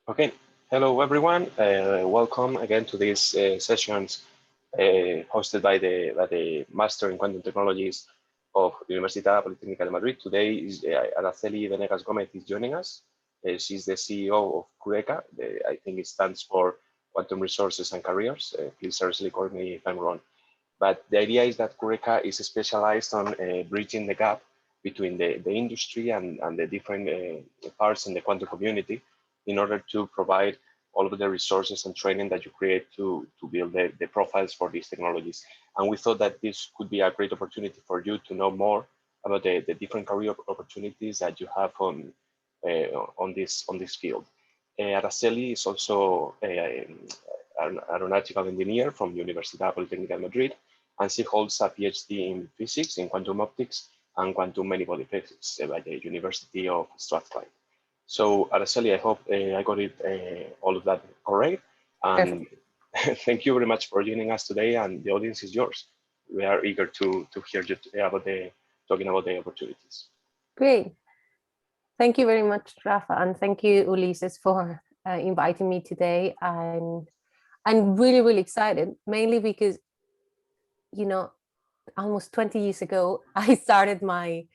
Okay, hello everyone. Welcome again to these sessions hosted by the Master in Quantum Technologies of Universidad Politécnica de Madrid. Today is Araceli Venegas-Gómez is joining us. She's the CEO of QURECA. I think it stands for Quantum Resources and Careers. Please, Araceli, correct me if I'm wrong. But the idea is that QURECA is specialized on bridging the gap between the industry and the different parts in the quantum community in order to provide all of the resources and training that you create to build the profiles for these technologies. And we thought that this could be a great opportunity for you to know more about the different career opportunities that you have on this field. Araceli is also an Aeronautical Engineer from Universidad Politécnica de Madrid, and she holds a PhD in physics, in quantum optics, and quantum many-body physics by the University of Strathclyde. So, Araceli, I hope I got it all of that correct. And thank you very much for joining us today. And the audience is yours. We are eager to hear you talking about the opportunities. Great. Thank you very much, Rafa, and thank you, Ulises, for inviting me today. I'm really, really excited, mainly because, you know, almost 20 years ago, I started my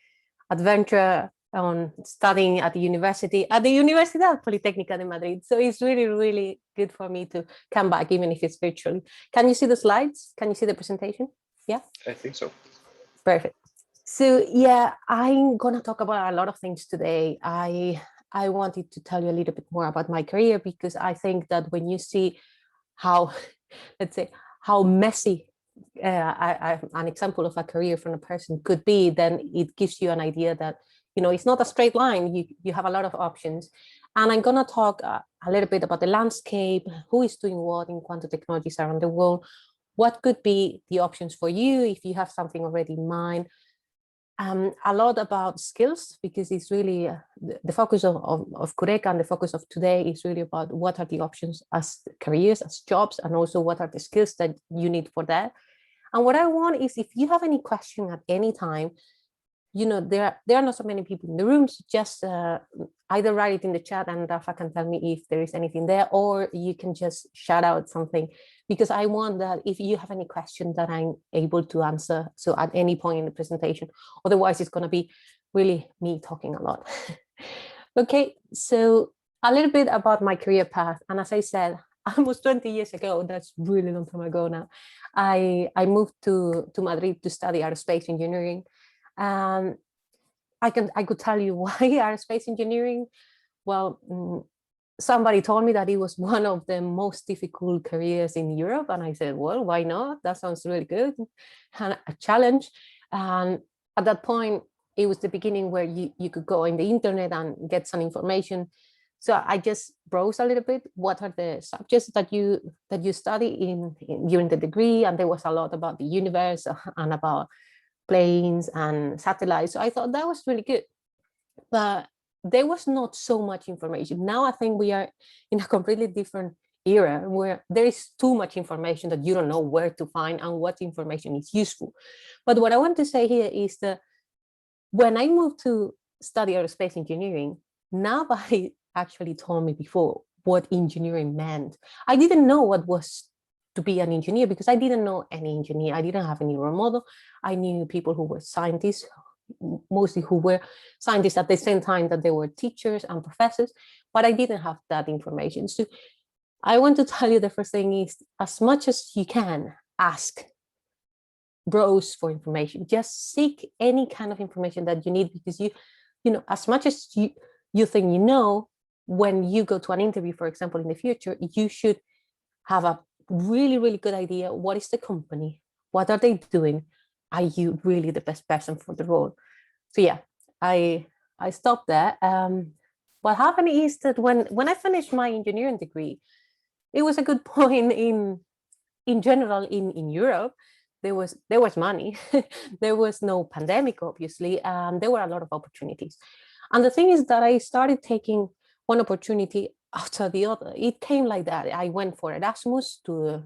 adventure on studying at the Universidad Politécnica de Madrid. So it's really, really good for me to come back, even if it's virtually. Can you see the slides? Can you see the presentation? Yeah? I think so. Perfect. So yeah, I'm gonna talk about a lot of things today. I wanted to tell you a little bit more about my career, because I think that when you see how, let's say, how messy an example of a career from a person could be, then it gives you an idea that, you know, it's not a straight line. You have a lot of options. And I'm gonna talk a little bit about the landscape, who is doing what in quantum technologies around the world, what could be the options for you if you have something already in mind. A lot about skills, because it's really the focus of QURECA, and the focus of today is really about what are the options as careers, as jobs, and also what are the skills that you need for that. And what I want is, if you have any question at any time, you know, there are not so many people in the room, so just either write it in the chat and Rafa can tell me if there is anything there, or you can just shout out something, because I want that if you have any question that I'm able to answer, so at any point in the presentation. Otherwise, it's going to be really me talking a lot. Okay, so a little bit about my career path. And as I said, almost 20 years ago, that's really long time ago now, I moved to Madrid to study aerospace engineering. I could tell you why aerospace engineering. Well, somebody told me that it was one of the most difficult careers in Europe, and I said, well, why not? That sounds really good, and a challenge. And at that point, it was the beginning where you could go in the internet and get some information. So I just browsed a little bit. What are the subjects that you study during the degree? And there was a lot about the universe and about planes and satellites. So I thought that was really good, but there was not so much information. Now I think we are in a completely different era where there is too much information that you don't know where to find and what information is useful. But what I want to say here is that when I moved to study aerospace engineering, nobody actually told me before what engineering meant. I didn't know what was to be an engineer, because I didn't know any engineer. I didn't have any role model. I knew people who were scientists, mostly who were scientists at the same time that they were teachers and professors, but I didn't have that information. So I want to tell you, the first thing is, as much as you can, ask, browse for information, just seek any kind of information that you need, because you know, as much as you think you know, when you go to an interview, for example, in the future, you should have a really, really good idea. What is the company? What are they doing? Are you really the best person for the role? So yeah, I stopped there. What happened is that when I finished my engineering degree, it was a good point in general in Europe. There was money. There was no pandemic, obviously. There were a lot of opportunities. And the thing is that I started taking one opportunity after the other. It came like that. I went for Erasmus to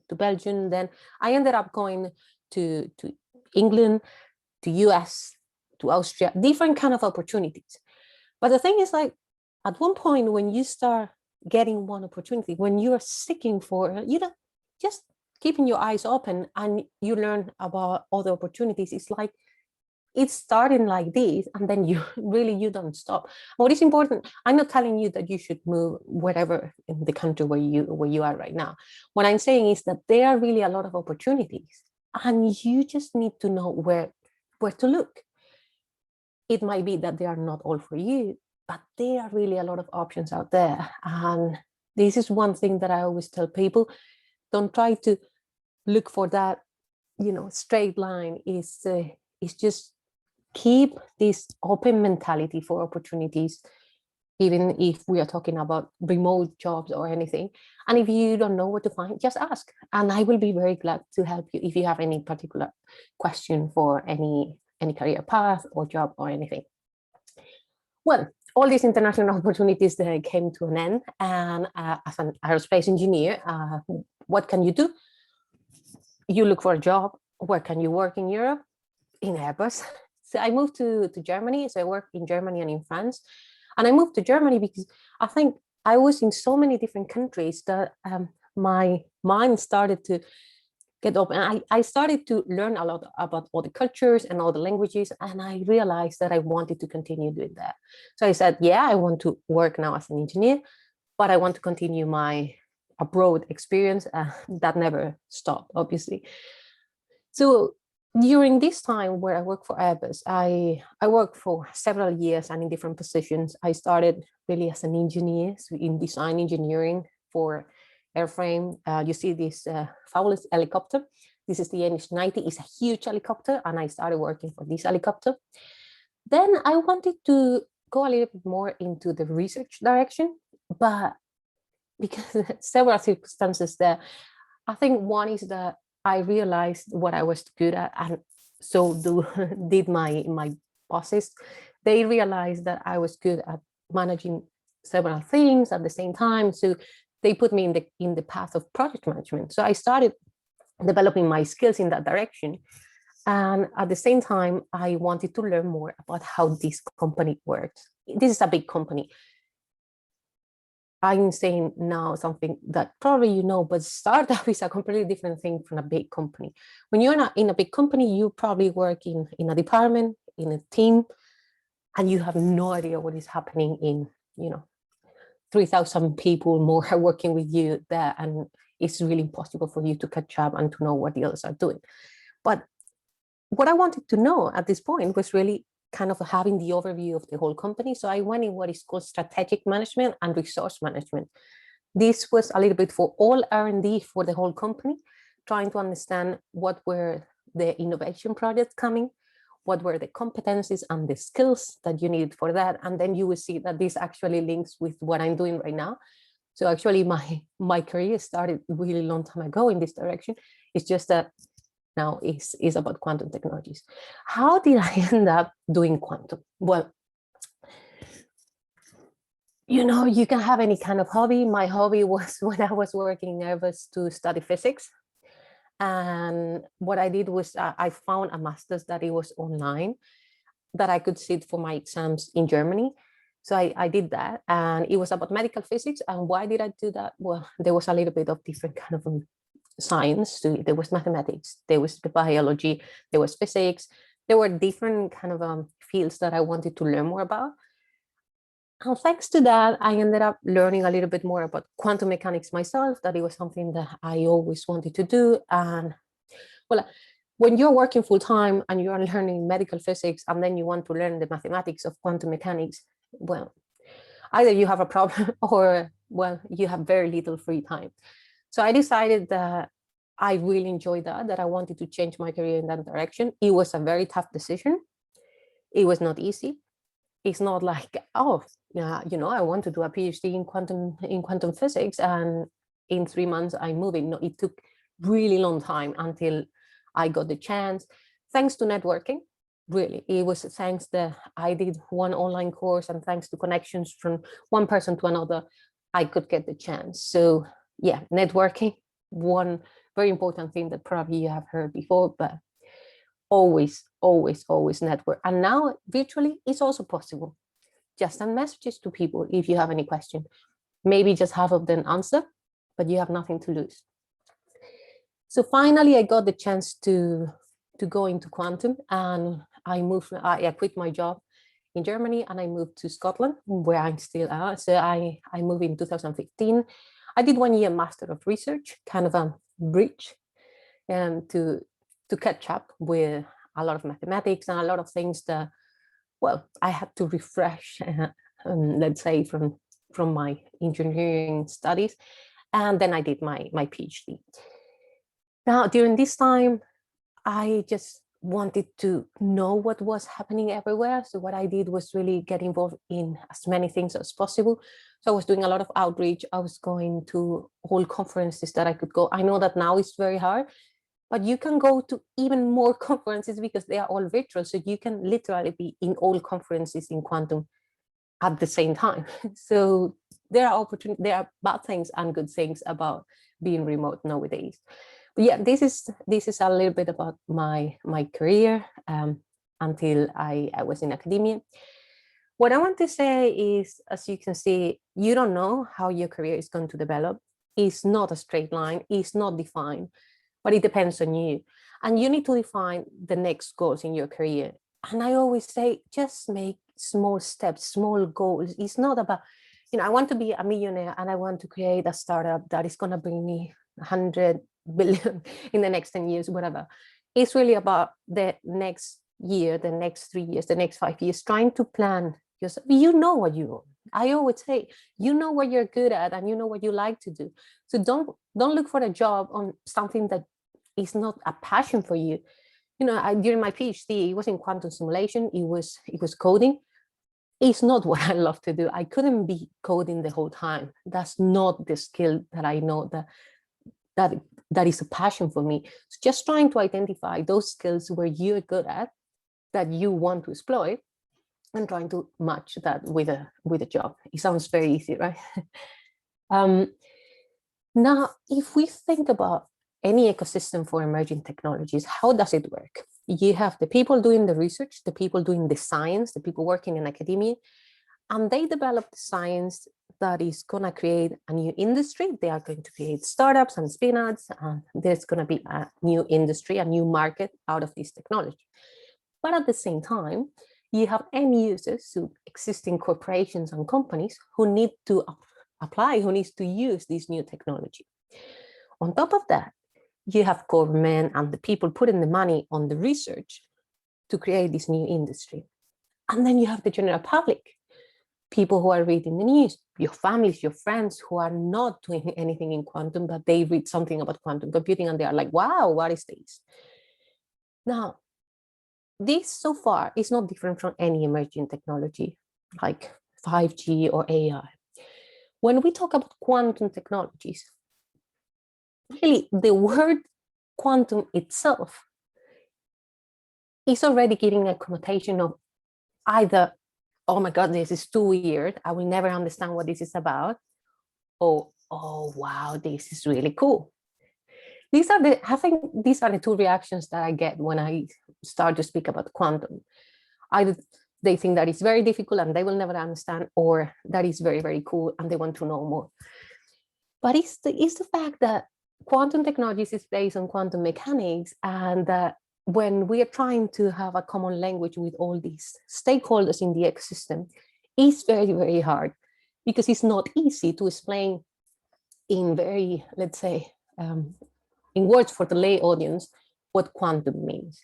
Belgium. Then I ended up going to England, to US, to Austria, different kind of opportunities. But the thing is, like, at one point when you start getting one opportunity, when you're seeking for, just keeping your eyes open and you learn about other opportunities. It's like it's starting like this, and then you don't stop. What is important, I'm not telling you that you should move wherever in the country where you are right now. What I'm saying is that there are really a lot of opportunities, and you just need to know where to look. It might be that they are not all for you, but there are really a lot of options out there. And this is one thing that I always tell people: don't try to look for that, straight line. Is just keep this open mentality for opportunities, even if we are talking about remote jobs or anything. And if you don't know where to find, just ask, and I will be very glad to help you if you have any particular question for any career path or job or anything. Well, all these international opportunities came to an end, and as an aerospace engineer, what can you do? You look for a job. Where can you work in Europe? In Airbus. So I moved to Germany. So I worked in Germany and in France. And I moved to Germany because I think I was in so many different countries that my mind started to get open. I started to learn a lot about all the cultures and all the languages. And I realized that I wanted to continue doing that. So I said, yeah, I want to work now as an engineer, but I want to continue my abroad experience. That never stopped, obviously. So during this time where I worked for Airbus, I worked for several years and in different positions. I started really as an engineer, so in design engineering for airframe. You see this fabulous helicopter. This is the NH90. It's a huge helicopter, and I started working for this helicopter. Then I wanted to go a little bit more into the research direction, but because several circumstances there. I think one is that I realized what I was good at, and so did my bosses. They realized that I was good at managing several things at the same time, so they put me in the path of project management. So I started developing my skills in that direction, and at the same time, I wanted to learn more about how this company works. This is a big company. I'm saying now something that probably you know, but startup is a completely different thing from a big company. When you're not in a big company, you probably work in a department, in a team, and you have no idea what is happening in, 3,000 people more are working with you there, and it's really impossible for you to catch up and to know what the others are doing. But what I wanted to know at this point was really kind of having the overview of the whole company. So I went in what is called strategic management and resource management. This was a little bit for all R&D for the whole company, trying to understand what were the innovation projects coming, what were the competencies and the skills that you needed for that. And then you will see that this actually links with what I'm doing right now. So actually my career started really long time ago in this direction. It's just that now is about quantum technologies. How did I end up doing quantum? Well, you can have any kind of hobby. My hobby was when I was working in Airbus to study physics. And what I did was I found a master's that it was online, that I could sit for my exams in Germany. So I did that, and it was about medical physics. And why did I do that? Well, there was a little bit of different kind of science. So there was mathematics, there was the biology, there was physics. There were different kind of fields that I wanted to learn more about. And thanks to that, I ended up learning a little bit more about quantum mechanics myself, that it was something that I always wanted to do. And well, when you're working full time and you're learning medical physics, and then you want to learn the mathematics of quantum mechanics, well, either you have a problem or, well, you have very little free time. So I decided that I really enjoyed that I wanted to change my career in that direction. It was a very tough decision. It was not easy. It's not like, oh, yeah, I want to do a PhD in quantum physics, and in 3 months I moved in. No, it took really long time until I got the chance. Thanks to networking, really, it was thanks that I did one online course, and thanks to connections from one person to another, I could get the chance. So yeah, networking, one very important thing that probably you have heard before, but always network. And now virtually it's also possible. Just send messages to people if you have any question. maybe just half of them answer, but you have nothing to lose. So finally, I got the chance to go into quantum, and I quit my job in Germany and I moved to Scotland, where I'm still at. So I moved in 2015. I did 1 year Master of Research, kind of a bridge, and to catch up with a lot of mathematics and a lot of things that, well, I had to refresh, let's say, from my engineering studies. And then I did my PhD. Now, during this time, I just wanted to know what was happening everywhere. So what I did was really get involved in as many things as possible. So I was doing a lot of outreach. I was going to all conferences that I could go. I know that now it's very hard, but you can go to even more conferences because they are all virtual. So you can literally be in all conferences in quantum at the same time. So there are opportunities, there are bad things and good things about being remote nowadays. But yeah, this is a little bit about my career until I was in academia. What I want to say is, as you can see, you don't know how your career is going to develop. It's not a straight line, it's not defined, but it depends on you. And you need to define the next goals in your career. And I always say, just make small steps, small goals. It's not about, I want to be a millionaire and I want to create a startup that is going to bring me 100 billion in the next 10 years, whatever. It's really about the next year, the next 3 years, the next 5 years, trying to plan yourself. You know what you want. I always say, you know what you're good at and you know what you like to do. So don't look for a job on something that is not a passion for you. During my PhD, it was in quantum simulation. It was coding. It's not what I love to do. I couldn't be coding the whole time. That's not the skill that I know that is a passion for me. So just trying to identify those skills where you're good at, that you want to exploit, and trying to match that with a job. It sounds very easy, right? Now, if we think about any ecosystem for emerging technologies, how does it work? You have the people doing the research, the people doing the science, the people working in academia, and they develop the science that is going to create a new industry. They are going to create startups and spin-outs, and there's going to be a new industry, a new market out of this technology. But at the same time, you have end users, so existing corporations and companies who need to apply, who needs to use this new technology. On top of that, you have government and the people putting the money on the research to create this new industry. And then you have the general public, people who are reading the news, your families, your friends who are not doing anything in quantum, but they read something about quantum computing and they are like, wow, what is this? Now, this so far is not different from any emerging technology like 5G or AI. When we talk about quantum technologies, really the word quantum itself is already giving a connotation of either, oh my God, this is too weird, I will never understand what this is about, or, oh wow, this is really cool. I think these are the two reactions that I get when I start to speak about quantum. Either they think that it's very difficult and they will never understand, or that is very, very cool and they want to know more. But it's the fact that quantum technologies is based on quantum mechanics, and when we are trying to have a common language with all these stakeholders in the ecosystem, it's very, very hard, because it's not easy to explain in very, let's say, in words for the lay audience, what quantum means.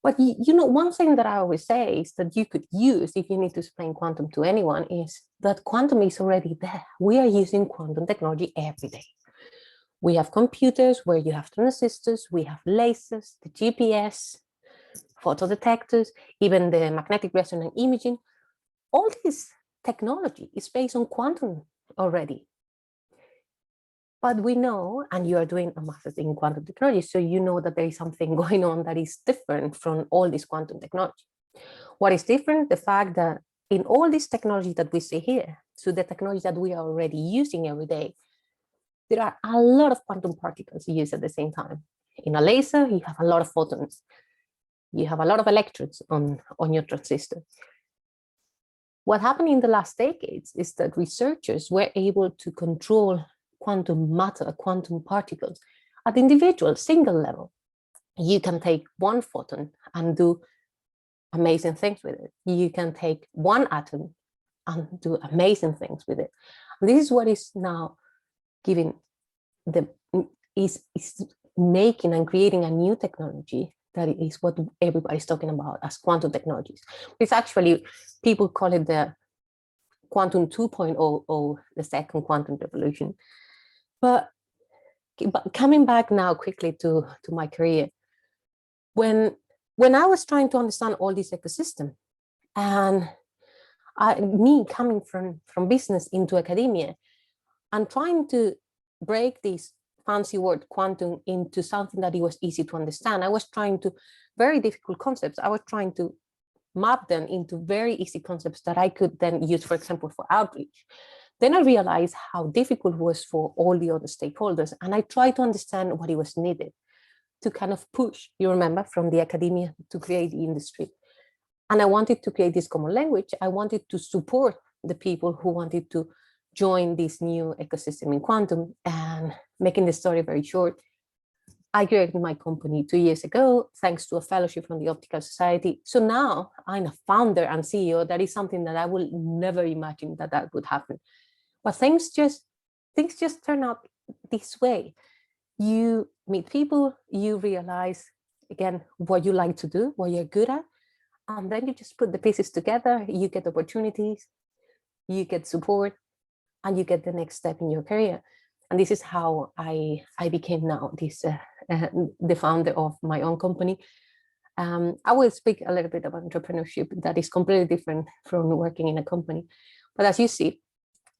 But one thing that I always say is that you could use, if you need to explain quantum to anyone, is that quantum is already there. We are using quantum technology every day. We have computers where you have transistors, we have lasers, the GPS, photodetectors, even the magnetic resonance imaging. All this technology is based on quantum already. But we know, and you are doing a master's in quantum technology, so you know that there is something going on that is different from all this quantum technology. What is different? The fact that in all this technology that we see here, so the technology that we are already using every day, there are a lot of quantum particles used at the same time. In a laser, you have a lot of photons. You have a lot of electrons on your transistor. What happened in the last decades is that researchers were able to control quantum matter, quantum particles at individual single level. You can take one photon and do amazing things with it. You can take one atom and do amazing things with it. And this is what is now giving is making and creating a new technology that is what everybody's talking about as quantum technologies. It's actually, people call it the quantum 2.0 or the second quantum revolution. But coming back now quickly to my career, when I was trying to understand all this ecosystem, and me coming from business into academia and trying to break this fancy word quantum into something that it was easy to understand, I was trying to very difficult concepts. I was trying to map them into very easy concepts that I could then use, for example, for outreach. Then I realized how difficult it was for all the other stakeholders. And I tried to understand what it was needed to kind of push, you remember, from the academia to create the industry. And I wanted to create this common language. I wanted to support the people who wanted to join this new ecosystem in quantum. And making the story very short, I created my company 2 years ago, thanks to a fellowship from the Optical Society. So now I'm a founder and CEO. That is something that I will never imagine that would happen. But things just turn out this way. You meet people, you realize, again, what you like to do, what you're good at, and then you just put the pieces together, you get opportunities, you get support, and you get the next step in your career. And this is how I became now the founder of my own company. I will speak a little bit about entrepreneurship that is completely different from working in a company. But as you see,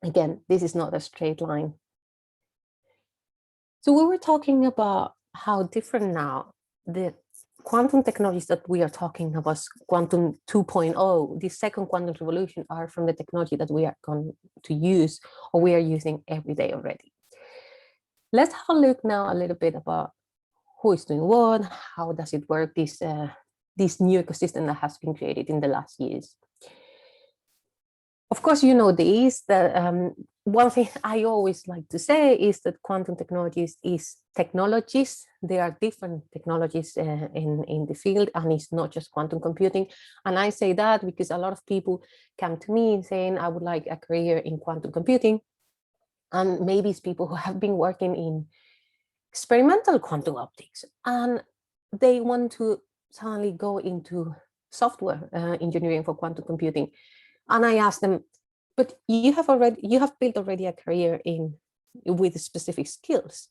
again, this is not a straight line. So we were talking about how different now the quantum technologies that we are talking about, quantum 2.0, the second quantum revolution, are from the technology that we are going to use or we are using every day already. Let's have a look now a little bit about who is doing what, how does it work, this new ecosystem that has been created in the last years. Of course, you know this, that one thing I always like to say is that quantum technologies is technologies. There are different technologies in the field, and it's not just quantum computing. And I say that because a lot of people come to me saying, I would like a career in quantum computing. And maybe it's people who have been working in experimental quantum optics, and they want to suddenly go into software engineering for quantum computing. And I asked them, but you have built already a career with specific skills.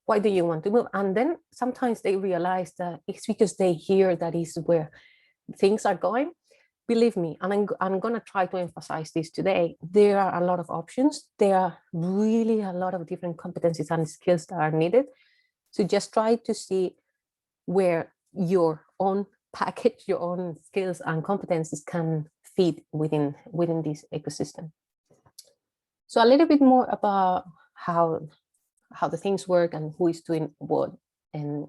Why do you want to move? And then sometimes they realize that it's because they hear that is where things are going. Believe me, and I'm going to try to emphasize this today. There are a lot of options. There are really a lot of different competencies and skills that are needed. So just try to see where your own package, your own skills and competencies can fit within this ecosystem. So a little bit more about how the things work and who is doing what in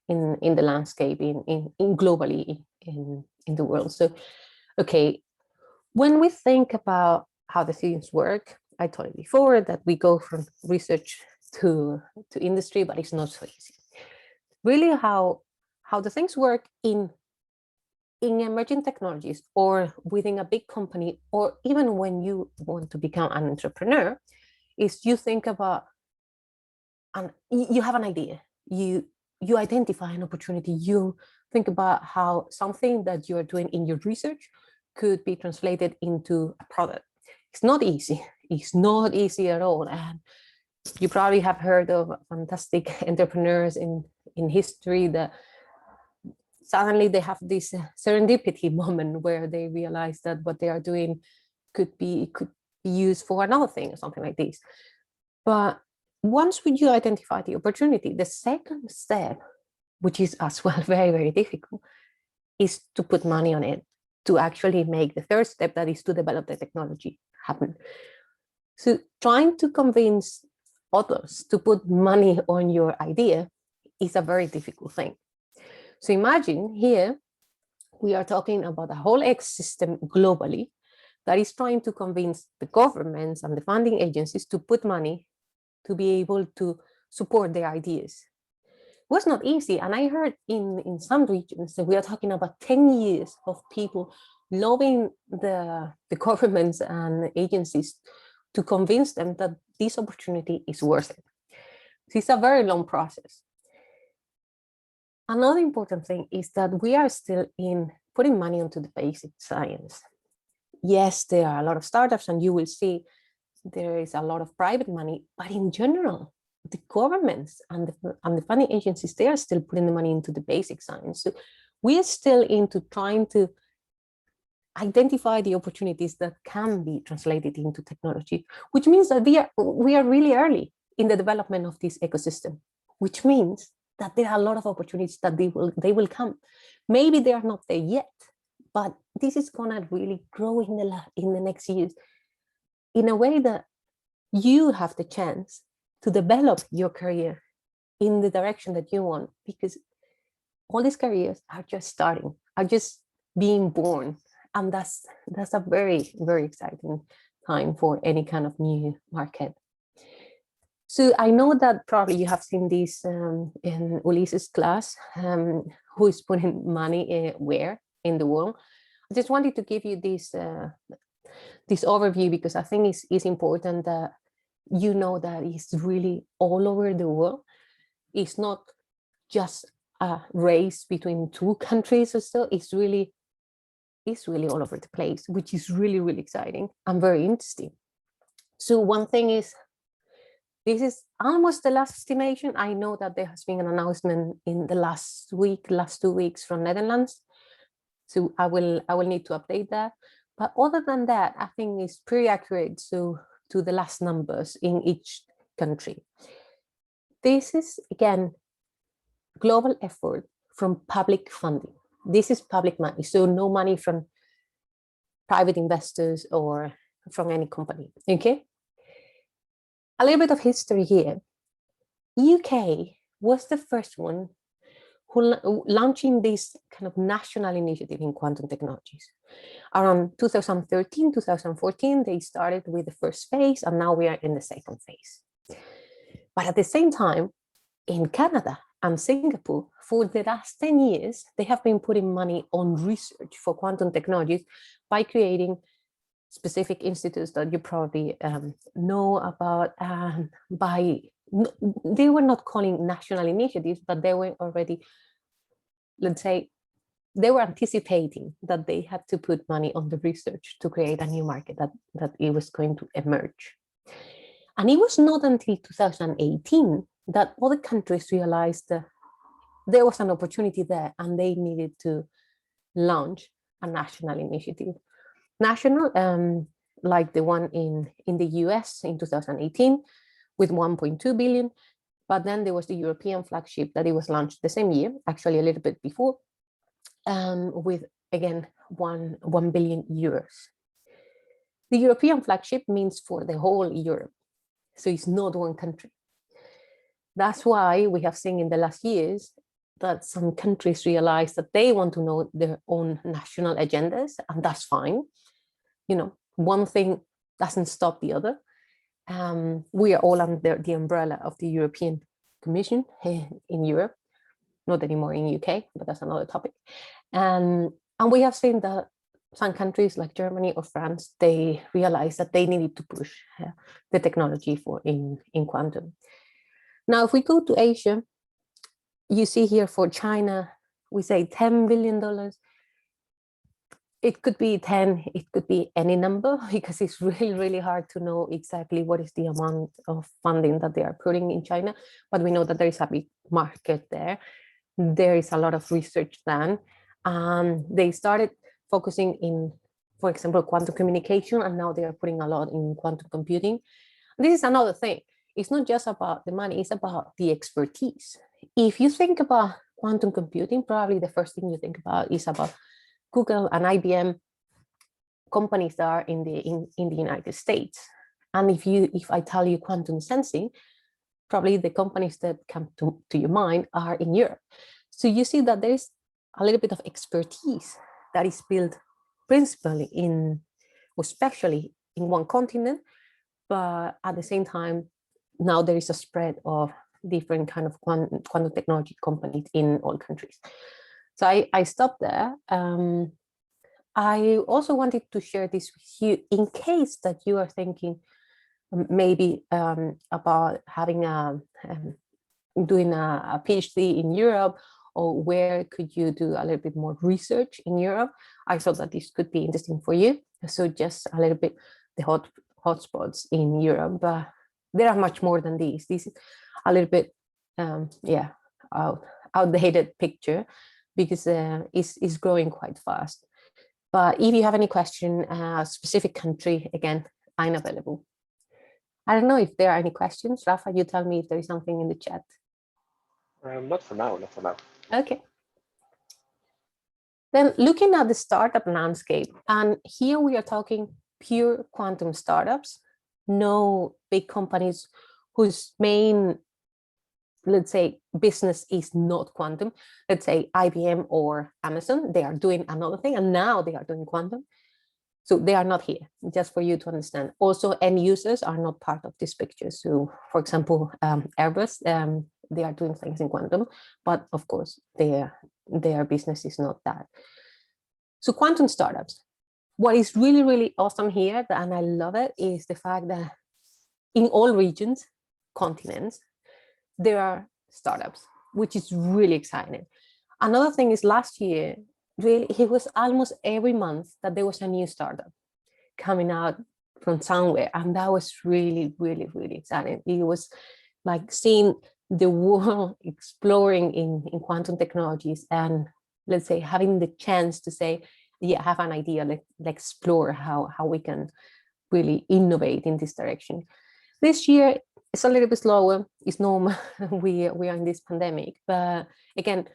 the landscape in globally in the world. So, okay, when we think about how the things work, I told you before that we go from research to industry, but it's not so easy. Really, how the things work in emerging technologies or within a big company, or even when you want to become an entrepreneur, is you think about, and you have an idea, you identify an opportunity, you think about how something that you're doing in your research could be translated into a product. It's not easy. It's not easy at all. And you probably have heard of fantastic entrepreneurs in history that suddenly they have this serendipity moment where they realize that what they are doing could be used for another thing or something like this. But once you identify the opportunity, the second step, which is as well very, very difficult, is to put money on it, to actually make the third step, that is to develop the technology happen. So trying to convince others to put money on your idea is a very difficult thing. So imagine here, we are talking about a whole ecosystem globally, that is trying to convince the governments and the funding agencies to put money to be able to support their ideas. It was not easy. And I heard in some regions that we are talking about 10 years of people lobbying the governments and agencies to convince them that this opportunity is worth it. It's a very long process. Another important thing is that we are still in putting money into the basic science. Yes, there are a lot of startups, and you will see there is a lot of private money, but in general, the governments and the funding agencies, they are still putting the money into the basic science. So we are still into trying to identify the opportunities that can be translated into technology, which means that we are really early in the development of this ecosystem, which means that there are a lot of opportunities that they will come. Maybe they are not there yet, but this is gonna really grow in the next years in a way that you have the chance to develop your career in the direction that you want, because all these careers are just starting, are just being born. And that's a very, very exciting time for any kind of new market. So I know that probably you have seen this in Ulises' class, who is putting money where in the world. I just wanted to give you this overview, because I think it's important that you know that it's really all over the world. It's not just a race between two countries or so. It's really all over the place, which is really, really exciting and very interesting. So one thing is, this is almost the last estimation. I know that there has been an announcement in the last 2 weeks from Netherlands. So I will need to update that. But other than that, I think it's pretty accurate to the last numbers in each country. This is, again, global effort from public funding. This is public money, so no money from private investors or from any company, okay? A little bit of history here. UK was the first one who launching this kind of national initiative in quantum technologies. Around 2013, 2014, they started with the first phase, and now we are in the second phase. But at the same time, in Canada and Singapore, for the last 10 years, they have been putting money on research for quantum technologies by creating specific institutes that you probably know about. They were not calling national initiatives, but they were already, let's say, they were anticipating that they had to put money on the research to create a new market that it was going to emerge. And it was not until 2018 that other countries realized that there was an opportunity there and they needed to launch a national initiative. National, like the one in the US in 2018 with 1.2 billion, but then there was the European flagship that it was launched the same year, actually a little bit before, with, again, 1 billion euros. The European flagship means for the whole Europe, so it's not one country. That's why we have seen in the last years that some countries realize that they want to know their own national agendas, and that's fine. You know, one thing doesn't stop the other. We are all under the umbrella of the European Commission in Europe, not anymore in UK, but that's another topic. And we have seen that some countries like Germany or France, they realized that they needed to push the technology in quantum. Now, if we go to Asia, you see here for China, we say $10 billion. It could be 10, it could be any number, because it's really, really hard to know exactly what is the amount of funding that they are putting in China. But we know that there is a big market there. There is a lot of research done. They started focusing in, for example, quantum communication, and now they are putting a lot in quantum computing. This is another thing. It's not just about the money, it's about the expertise. If you think about quantum computing, probably the first thing you think about is about Google and IBM, companies that are in the United States. And if I tell you quantum sensing, probably the companies that come to your mind are in Europe. So you see that there is a little bit of expertise that is built principally in especially in one continent, but at the same time, now there is a spread of different kind of quantum technology companies in all countries. So I stopped there. I also wanted to share this with you in case that you are thinking maybe about having doing a PhD in Europe, or where could you do a little bit more research in Europe. I thought that this could be interesting for you. So just a little bit the hotspots in Europe, but there are much more than these. This is a little bit, outdated picture, because it's growing quite fast. But if you have any question, specific country, again, I'm available. I don't know if there are any questions. Rafa, you tell me if there is something in the chat. Not for now, not for now. Okay. Then looking at the startup landscape, and here we are talking pure quantum startups, no big companies whose main, let's say, business is not quantum. Let's say IBM or Amazon, they are doing another thing, and now they are doing quantum. So they are not here, just for you to understand. Also, end users are not part of this picture. So, for example, Airbus, they are doing things in quantum, but of course, their business is not that. So quantum startups. What is really, really awesome here, and I love it, is the fact that in all regions, continents, there are startups, which is really exciting. Another thing is last year, really, it was almost every month that there was a new startup coming out from somewhere. And that was really, really, really exciting. It was like seeing the world exploring in quantum technologies, and let's say having the chance to say, yeah, I have an idea, let's explore how we can really innovate in this direction. This year, it's a little bit slower. It's normal. We are in this pandemic, but again,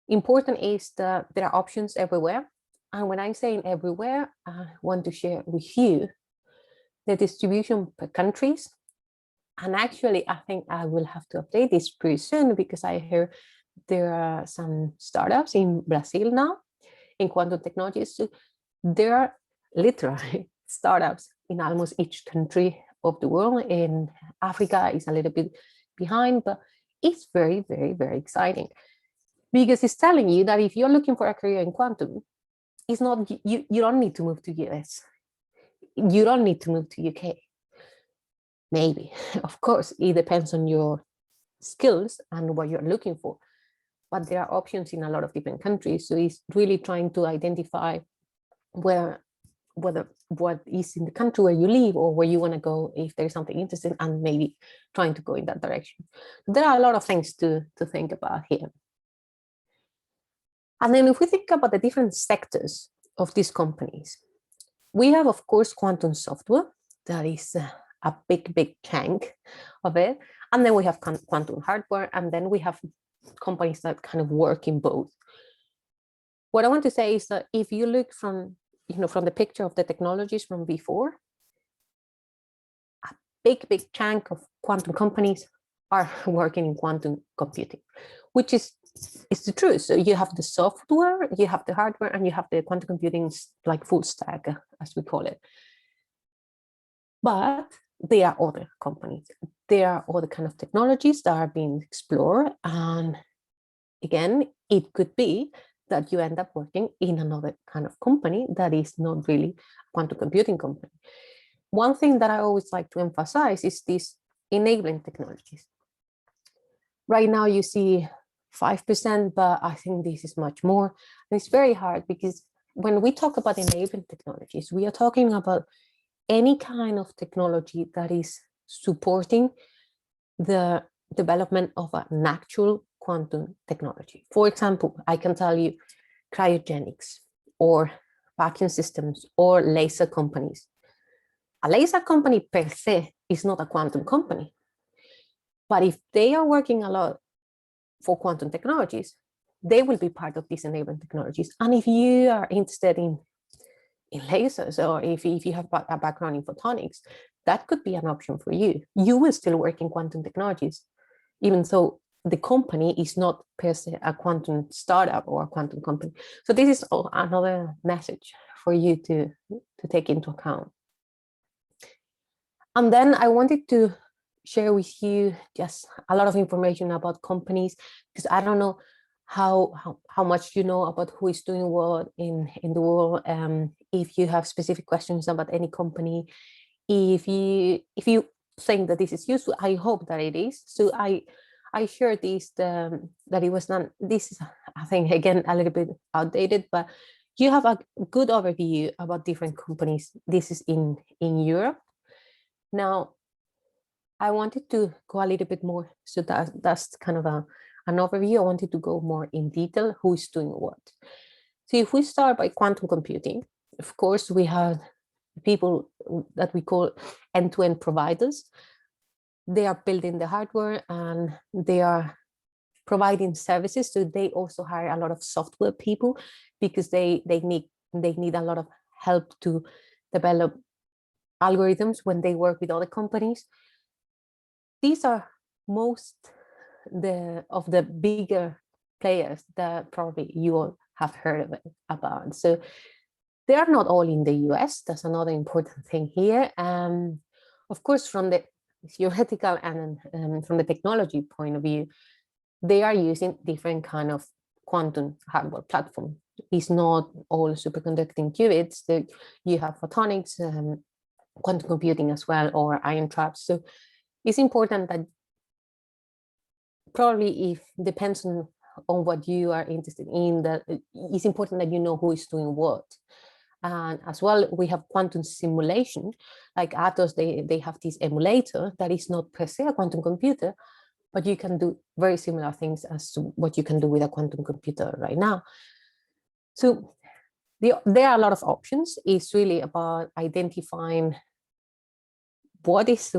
important is that there are options everywhere. And when I'm saying everywhere, I want to share with you the distribution per countries. And actually, I think I will have to update this pretty soon, because I hear there are some startups in Brazil now in quantum technologies. So there are literally startups in almost each country of the world. In Africa is a little bit behind, but it's very, very, very exciting, because it's telling you that if you're looking for a career in quantum, it's not, you don't need to move to US. You don't need to move to UK. Maybe, of course, it depends on your skills and what you're looking for. But there are options in a lot of different countries. So it's really trying to identify what is in the country where you live, or where you want to go, if there's something interesting, and maybe trying to go in that direction. There are a lot of things to think about here. And then if we think about the different sectors of these companies, we have, of course, quantum software. That is a big chunk of it. And then we have quantum hardware, and then we have companies that kind of work in both. What I want to say is that if you look from the picture of the technologies from before, a big chunk of quantum companies are working in quantum computing, which is the truth. So you have the software, you have the hardware, and you have the quantum computing, like full stack, as we call it. But there are other companies. There are other kind of technologies that are being explored. And again, it could be that you end up working in another kind of company that is not really a quantum computing company. One thing that I always like to emphasize is these enabling technologies. Right now you see 5%, but I think this is much more. And it's very hard, because when we talk about enabling technologies, we are talking about any kind of technology that is supporting the development of an actual quantum technology. For example, I can tell you cryogenics, or vacuum systems, or laser companies. A laser company per se is not a quantum company. But if they are working a lot for quantum technologies, they will be part of these enabling technologies. And if you are interested in lasers, or if you have a background in photonics, that could be an option for you. You will still work in quantum technologies, even though the company is not per se a quantum startup or a quantum company. So this is another message for you to take into account. And then I wanted to share with you just a lot of information about companies, because I don't know how much you know about who is doing what in the world. If you have specific questions about any company, if you think that this is useful, I hope that it is. So I shared this that it was not. This is, I think, again, a little bit outdated, but you have a good overview about different companies. This is in Europe. Now, I wanted to go a little bit more. So that's kind of an overview. I wanted to go more in detail who is doing what. So if we start by quantum computing, of course, we have people that we call end-to-end providers. They are building the hardware and they are providing services. So they also hire a lot of software people because they need a lot of help to develop algorithms when they work with other companies. These are most of the bigger players that probably you all have heard about. So they are not all in the US. That's another important thing here. Of course, from the theoretical and from the technology point of view, they are using different kind of quantum hardware platform. It's not all superconducting qubits. You have photonics, quantum computing as well, or ion traps. So it's important that probably, if depends on what you are interested in, that it's important that you know who is doing what. And as well, we have quantum simulation, like Atos, they have this emulator that is not per se a quantum computer, but you can do very similar things as to what you can do with a quantum computer right now. So there are a lot of options. It's really about identifying what is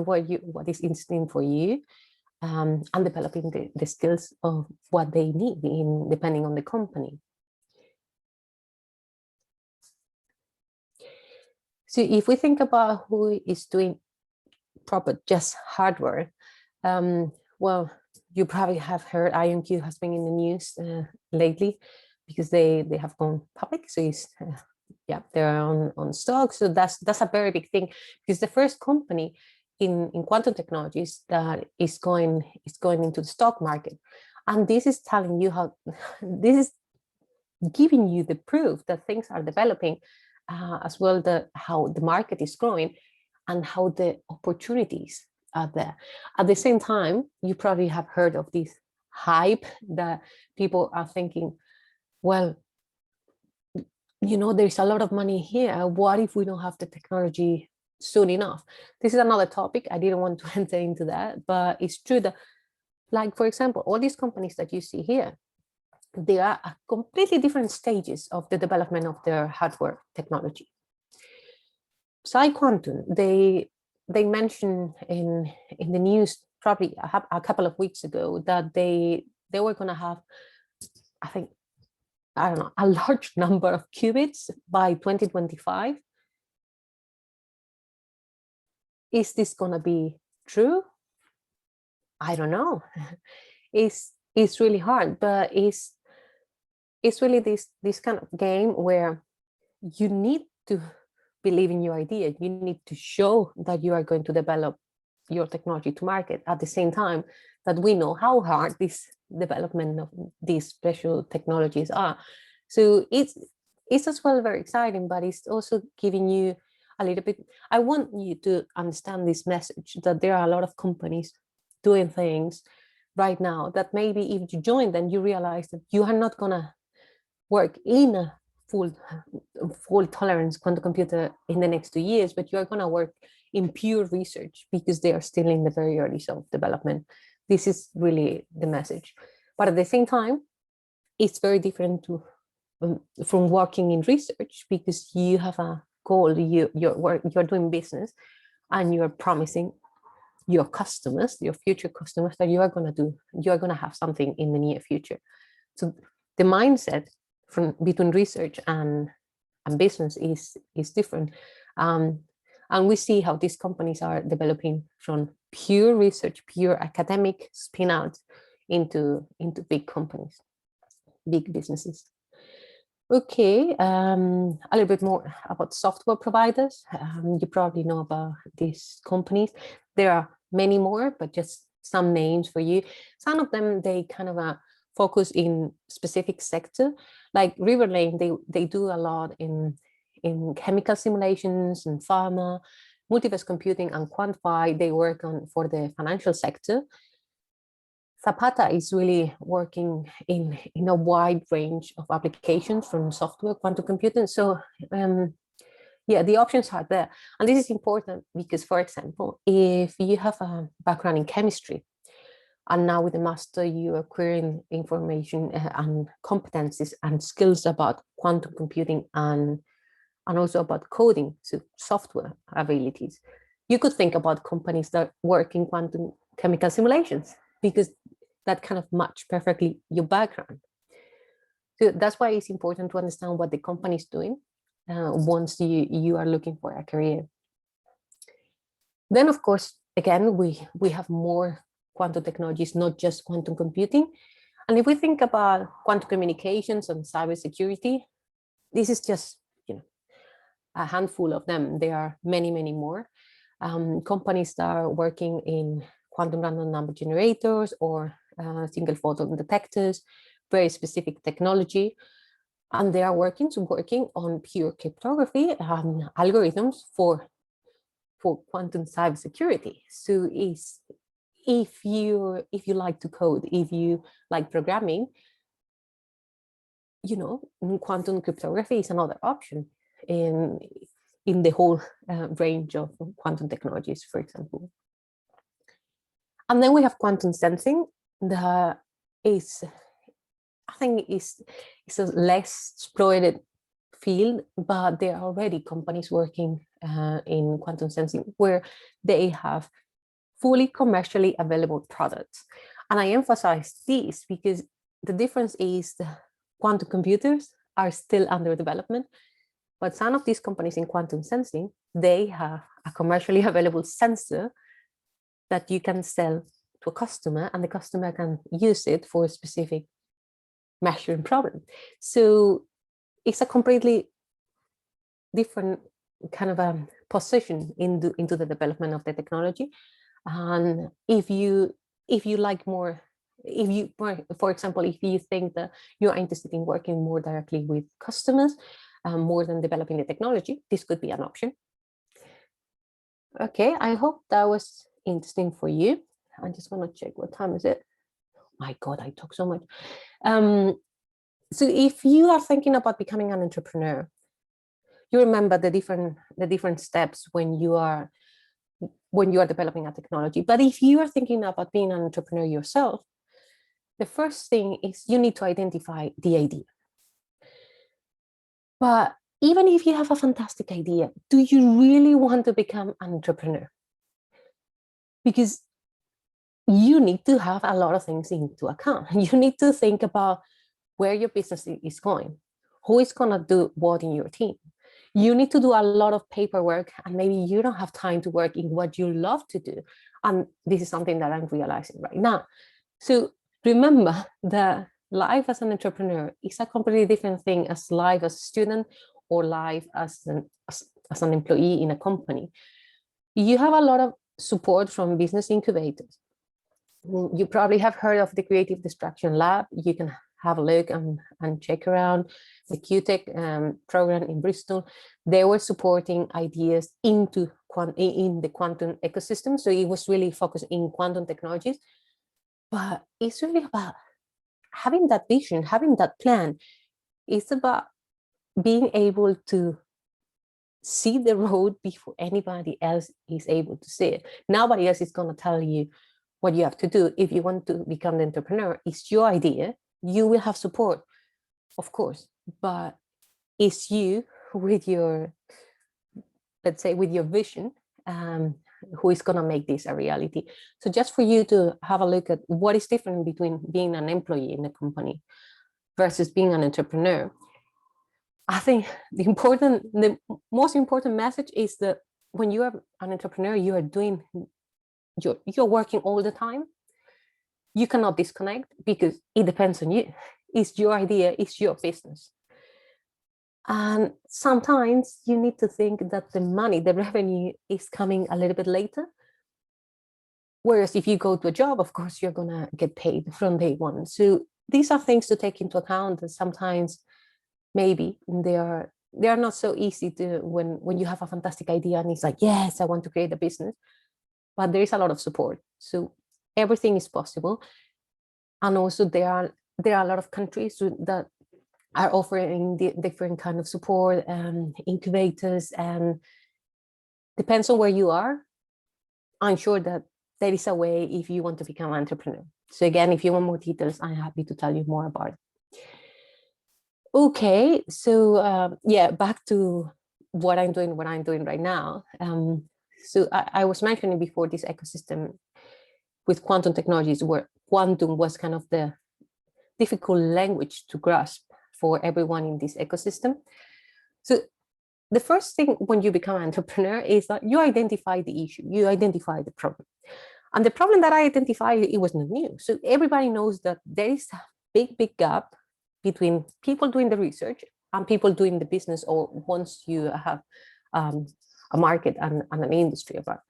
interesting for you, and developing the skills of what they need depending on the company. So if we think about who is doing proper just hardware, well, you probably have heard IonQ has been in the news lately because they have gone public. So it's yeah, they're on stock. So that's a very big thing, because the first company in quantum technologies that is going into the stock market. And this is telling you how, this is giving you the proof that things are developing, as well how the market is growing and how the opportunities are there. At the same time, you probably have heard of this hype that people are thinking, well, you know, there's a lot of money here. What if we don't have the technology soon enough? This is another topic. I didn't want to enter into that, but it's true that, like, for example, all these companies that you see here, they are at completely different stages of the development of their hardware technology. PsiQuantum, they mentioned in the news probably a couple of weeks ago that they were going to have, I think, I don't know, a large number of qubits by 2025. Is this going to be true? I don't know. It's really hard, but it's really this kind of game where you need to believe in your idea. You need to show that you are going to develop your technology to market at the same time that we know how hard this development of these special technologies are. So it's as well very exciting, but it's also giving you a little bit, I want you to understand this message that there are a lot of companies doing things right now that maybe if you join them, you realize that you are not gonna work in a full tolerance quantum computer in the next 2 years, but you are gonna work in pure research because they are still in the very early of development. This is really the message. But at the same time, it's very different from working in research, because you have a goal, you're doing business, and you're promising your customers, your future customers, that you are going to have something in the near future. So the mindset between research and business is different. And we see how these companies are developing from pure research, pure academic spin out into big companies, big businesses. Okay, a little bit more about software providers. You probably know about these companies. There are many more, but just some names for you. Some of them, they kind of focus in specific sector. Like Riverlane, they do a lot in chemical simulations and pharma, multiverse computing and Quantify. They work on for the financial sector. Zapata is really working in a wide range of applications from software, quantum computing. So yeah, the options are there. And this is important because, for example, if you have a background in chemistry, and now with the master, you are acquiring information and competencies and skills about quantum computing and also about coding, so software abilities. You could think about companies that work in quantum chemical simulations because that kind of match perfectly your background. So that's why it's important to understand what the company is doing once you are looking for a career. Then, of course, again, we have more quantum technologies, not just quantum computing. And if we think about quantum communications and cybersecurity, this is just a handful of them. There are many, many more. Companies that are working in quantum random number generators or single photon detectors, very specific technology. And they are working on pure cryptography algorithms for quantum cybersecurity. So if you like to code, if you like programming, quantum cryptography is another option in the whole range of quantum technologies, for example. And then we have quantum sensing. That is, I think, is a less exploited field, but there are already companies working in quantum sensing where they have fully commercially available products. And I emphasize this because the difference is the quantum computers are still under development, but some of these companies in quantum sensing, they have a commercially available sensor that you can sell to a customer, and the customer can use it for a specific measuring problem. So it's a completely different kind of a position into the development of the technology. And if you like more, for example, if you think that you're interested in working more directly with customers more than developing the technology, this could be an option. Okay, I hope that was interesting for you. I just want to check what time is it. My God, I talk so much. So if you are thinking about becoming an entrepreneur, you remember the different steps when you are developing a technology. But if you are thinking about being an entrepreneur yourself, the first thing is you need to identify the idea. But even if you have a fantastic idea, do you really want to become an entrepreneur? Because you need to have a lot of things into account. You need to think about where your business is going, who is going to do what in your team. You need to do a lot of paperwork, and maybe you don't have time to work in what you love to do. And this is something that I'm realizing right now. So remember that life as an entrepreneur is a completely different thing as life as a student or life as an employee in a company. You have a lot of support from business incubators. You probably have heard of the Creative Destruction Lab. You can have a look and check around the QTech program in Bristol. They were supporting ideas in the quantum ecosystem. So it was really focused in quantum technologies. But it's really about having that vision, having that plan. It's about being able to see the road before anybody else is able to see it. Nobody else is going to tell you what you have to do. If you want to become the entrepreneur, it's your idea. You will have support, of course, but it's you with your, let's say, with your vision, who is going to make this a reality. So just for you to have a look at what is different between being an employee in a company versus being an entrepreneur. I think the most important message is that when you are an entrepreneur, you are you're working all the time. You cannot disconnect because it depends on you. It's your idea, it's your business. And sometimes you need to think that the money, the revenue is coming a little bit later. Whereas if you go to a job, of course, you're going to get paid from day one. So these are things to take into account. And sometimes maybe they are not so easy to when you have a fantastic idea and it's like, yes, I want to create a business, but there is a lot of support. So everything is possible. And also there are a lot of countries that are offering different kind of support and incubators, and depends on where you are. I'm sure that there is a way if you want to become an entrepreneur. So again, if you want more details, I'm happy to tell you more about it. Okay, so yeah, back to what I'm doing right now. So I was mentioning before this ecosystem with quantum technologies, where quantum was kind of the difficult language to grasp for everyone in this ecosystem. So the first thing when you become an entrepreneur is that you identify the issue, you identify the problem. And the problem that I identified, it was not new. So everybody knows that there is a big gap between people doing the research and people doing the business, or once you have a market and an industry about.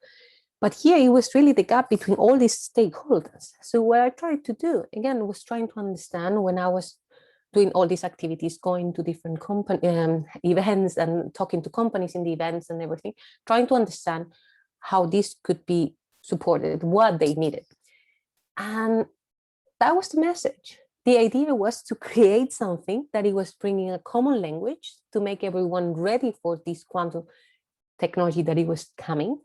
But here it was really the gap between all these stakeholders. So what I tried to do, again, was trying to understand when I was doing all these activities, going to different events and talking to companies in the events and everything, trying to understand how this could be supported, what they needed. And that was the message. The idea was to create something that it was bringing a common language to make everyone ready for this quantum technology that it was coming,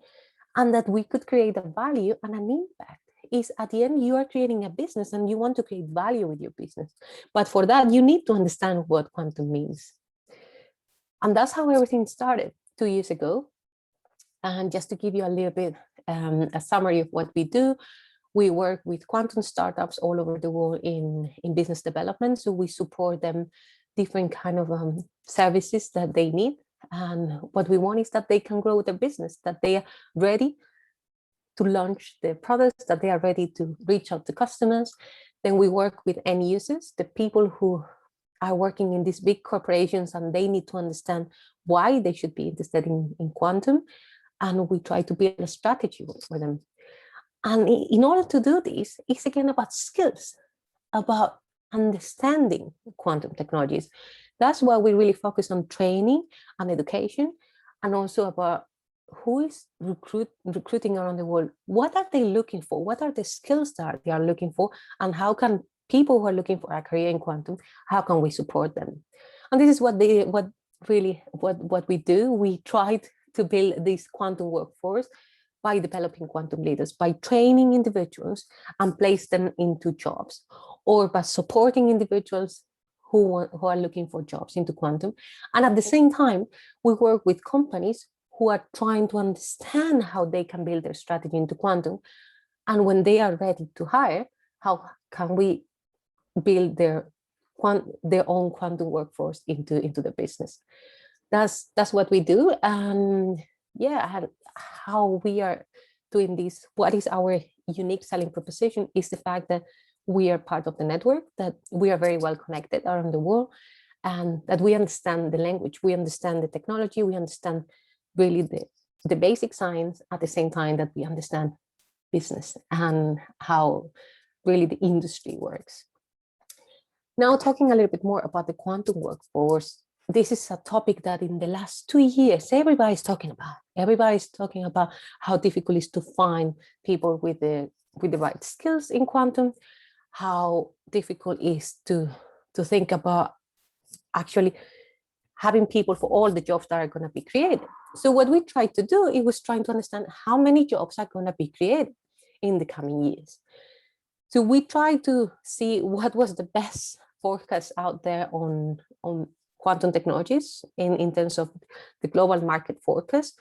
and that we could create a value and an impact. Is at the end, you are creating a business and you want to create value with your business. But for that, you need to understand what quantum means. And that's how everything started 2 years ago. And just to give you a little bit a summary of what we do, we work with quantum startups all over the world in business development. So we support them different kind of services that they need. And what we want is that they can grow their business, that they are ready to launch their products, that they are ready to reach out to customers. Then we work with end users, the people who are working in these big corporations, and they need to understand why they should be interested in quantum. And we try to build a strategy for them. And in order to do this, it's again about skills, about understanding quantum technologies. That's why we really focus on training and education, and also about who is recruiting around the world. What are they looking for? What are the skills that they are looking for? And how can people who are looking for a career in quantum, how can we support them? And this is what we do. We try to build this quantum workforce by developing quantum leaders, by training individuals and place them into jobs, or by supporting individuals who are looking for jobs into quantum. And at the same time, we work with companies who are trying to understand how they can build their strategy into quantum. And when they are ready to hire, how can we build their own quantum workforce into the business? That's what we do. And yeah, how we are doing this, what is our unique selling proposition, is the fact that we are part of the network, that we are very well connected around the world, and that we understand the language, we understand the technology, we understand really the basic science, at the same time that we understand business and how really the industry works. Now, talking a little bit more about the quantum workforce, this is a topic that in the last 2 years, everybody's talking about. Everybody's talking about how difficult it is to find people with the right skills in quantum, how difficult it is to think about actually having people for all the jobs that are going to be created. So what we tried to do, it was trying to understand how many jobs are going to be created in the coming years. So we tried to see what was the best forecast out there on quantum technologies in terms of the global market forecast.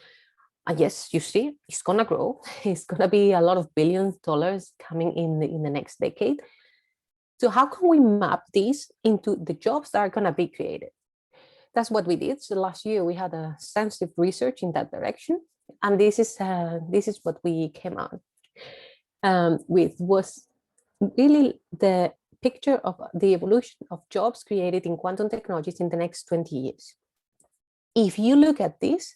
And yes, you see, it's going to grow. It's going to be a lot of billions of dollars coming in the next decade. So how can we map these into the jobs that are going to be created? That's what we did. So last year we had a extensive research in that direction, and this is what we came out with, was really the picture of the evolution of jobs created in quantum technologies in the next 20 years. if you look at this,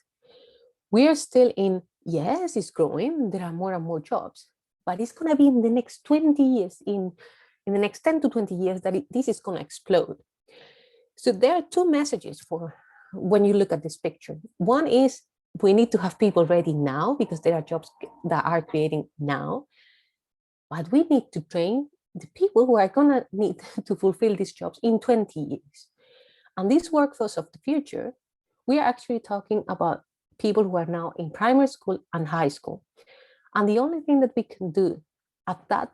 we are still in, yes, it's growing, there are more and more jobs, but it's going to be in the next 20 years, in the next 10 to 20 years, that this is going to explode. So there are two messages for when you look at this picture. One is we need to have people ready now because there are jobs that are creating now, but we need to train the people who are going to need to fulfill these jobs in 20 years. And this workforce of the future, we are actually talking about people who are now in primary school and high school. And the only thing that we can do at that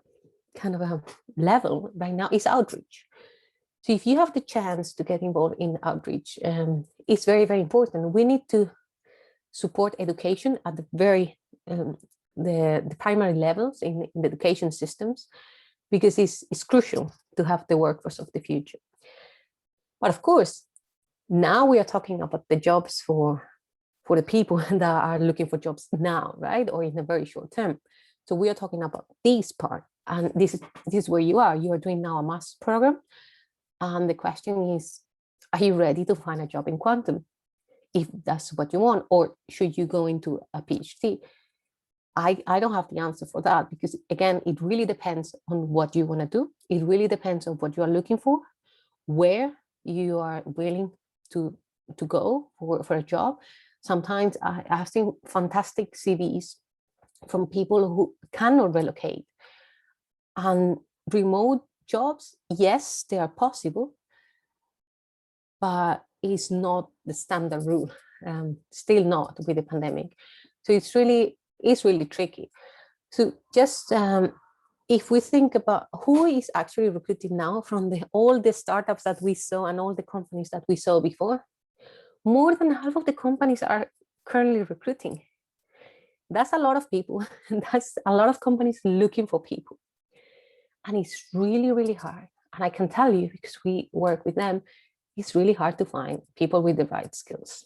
kind of a level right now is outreach. So if you have the chance to get involved in outreach, it's very, very important. We need to support education at the very the primary levels in the education systems, because it's crucial to have the workforce of the future. But of course, now we are talking about the jobs for the people that are looking for jobs now, right? Or in a very short term. So we are talking about this part. And this is where you are. You are doing now a master's program. And the question is, are you ready to find a job in quantum? If that's what you want, or should you go into a PhD? I don't have the answer for that, because again, it really depends on what you want to do. It really depends on what you are looking for, where you are willing to go for a job. Sometimes I've seen fantastic CVs from people who cannot relocate. And remote jobs, yes, they are possible, but it's not the standard rule, still not with the pandemic. So it's really tricky. So just if we think about who is actually recruiting now from all the startups that we saw and all the companies that we saw before, more than half of the companies are currently recruiting. That's a lot of people. That's a lot of companies looking for people. And it's really, really hard. And I can tell you, because we work with them, it's really hard to find people with the right skills.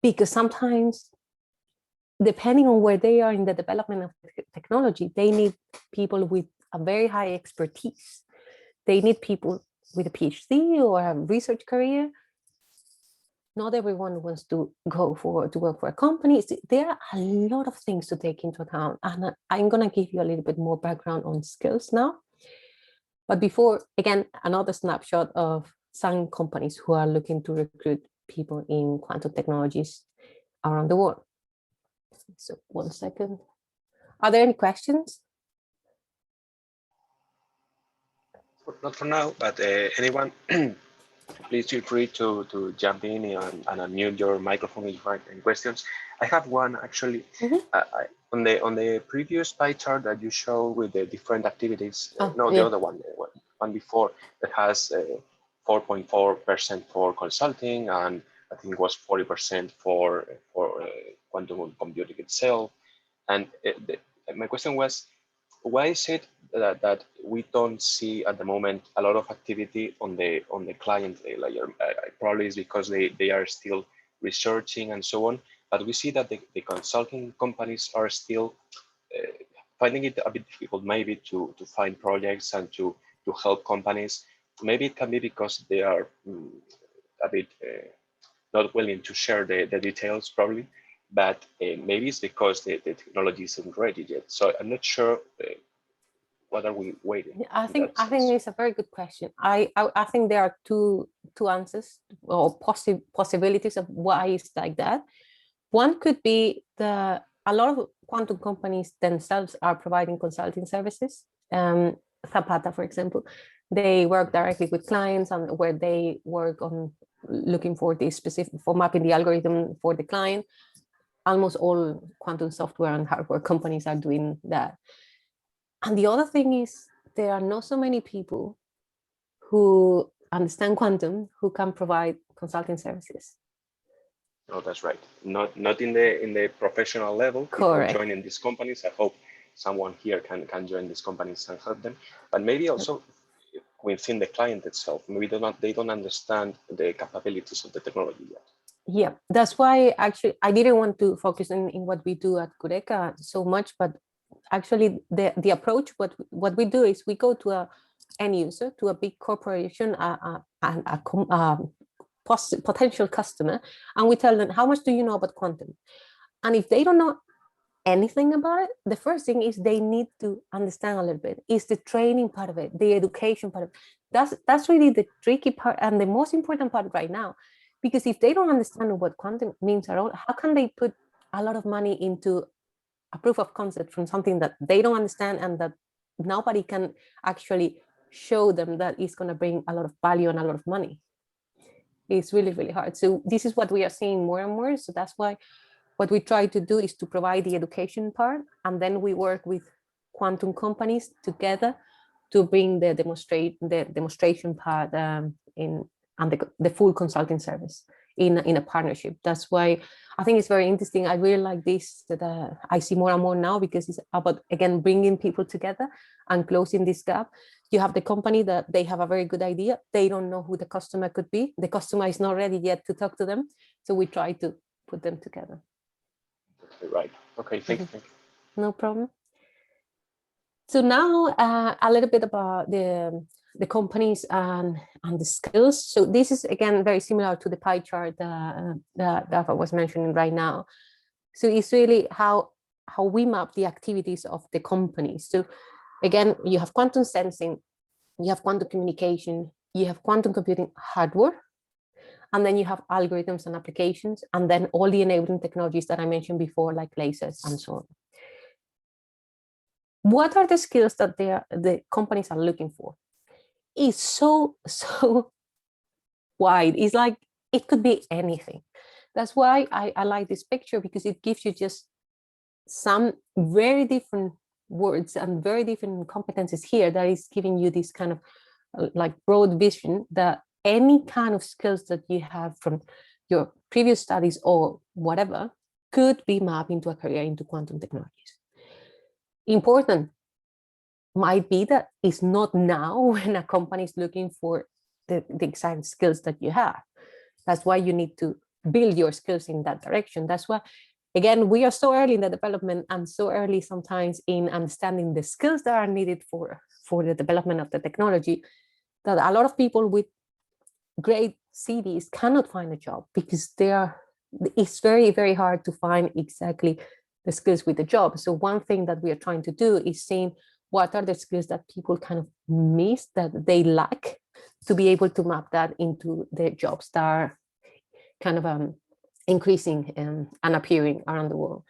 Because sometimes, depending on where they are in the development of technology, they need people with a very high expertise. They need people with a PhD or a research career. Not everyone wants to go to work for a company. There are a lot of things to take into account. And I'm going to give you a little bit more background on skills now. But before, again, another snapshot of some companies who are looking to recruit people in quantum technologies around the world. So 1 second. Are there any questions? Not for now, but anyone, please feel free to jump in and unmute your microphone if you have any questions. I have one actually. On the previous pie chart that you showed with the different activities, the other one before, that has 4.4% for consulting, and I think it was 40% for quantum computing itself. And my question was, why is it that we don't see at the moment a lot of activity on the client layer? Probably is because they are still researching and so on, but we see that the consulting companies are still finding it a bit difficult maybe to find projects and to help companies. Maybe it can be because they are a bit not willing to share the details probably, but maybe it's because the technology isn't ready yet. So I'm not sure what are we waiting. I think it's a very good question. I think there are two answers or possibilities of why it's like that. One could be a lot of quantum companies themselves are providing consulting services. Zapata, for example, they work directly with clients, and where they work on looking for the specific, for mapping the algorithm for the client. Almost all quantum software and hardware companies are doing that. And the other thing is, there are not so many people who understand quantum who can provide consulting services. Oh, that's right. Not in the professional level. Correct. People joining these companies. I hope someone here can join these companies and help them. But maybe also within the client itself, maybe they don't understand the capabilities of the technology yet. Yeah, that's why actually I didn't want to focus in what we do at QURECA so much, but actually the approach, what we do is we go to a end user, to a big corporation, and a potential customer, and we tell them, how much do you know about quantum? And if they don't know anything about it, the first thing is they need to understand a little bit. Is the training part of it, the education part of it. That's really the tricky part and the most important part right now, because if they don't understand what quantum means at all, how can they put a lot of money into a proof of concept from something that they don't understand and that nobody can actually show them that it's going to bring a lot of value and a lot of money? It's really, really hard. So this is what we are seeing more and more. So that's why what we try to do is to provide the education part, and then we work with quantum companies together to bring the demonstration part and the full consulting service in a partnership. That's why I think it's very interesting. I really like this, that I see more and more now, because it's about, again, bringing people together and closing this gap. You have the company that they have a very good idea. They don't know who the customer could be. The customer is not ready yet to talk to them. So we try to put them together. Right. Okay, thank you. No problem. So now a little bit about the companies and the skills. So this is, again, very similar to the pie chart that I was mentioning right now. So it's really how we map the activities of the companies. So again, you have quantum sensing, you have quantum communication, you have quantum computing hardware, and then you have algorithms and applications, and then all the enabling technologies that I mentioned before, like lasers and so on. What are the skills that the companies are looking for? It's so wide. It's like, it could be anything. That's why I like this picture, because it gives you just some very different words and very different competencies here that is giving you this kind of like broad vision that any kind of skills that you have from your previous studies or whatever could be mapped into a career into quantum technologies. Important might be that it's not now when a company is looking for the exact skills that you have. That's why you need to build your skills in that direction. That's why, again, we are so early in the development and so early sometimes in understanding the skills that are needed for the development of the technology, that a lot of people with great CVs cannot find a job, because it's very, very hard to find exactly the skills with the job. So one thing that we are trying to do is seeing what are the skills that people kind of miss, that they lack, to be able to map that into the jobs that are kind of increasing and appearing around the world.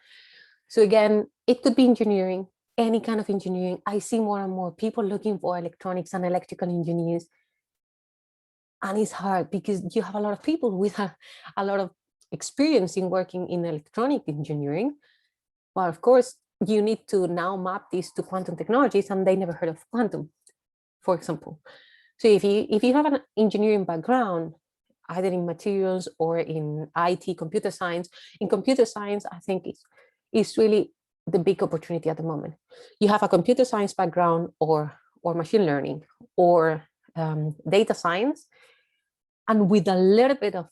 So again, it could be engineering, any kind of engineering. I see more and more people looking for electronics and electrical engineers. And it's hard because you have a lot of people with a lot of experience in working in electronic engineering. But of course, you need to now map this to quantum technologies, and they never heard of quantum, for example. So if you have an engineering background, either in materials or in IT, computer science, in computer science, I think it's really the big opportunity at the moment. You have a computer science background or machine learning or data science, and with a little bit of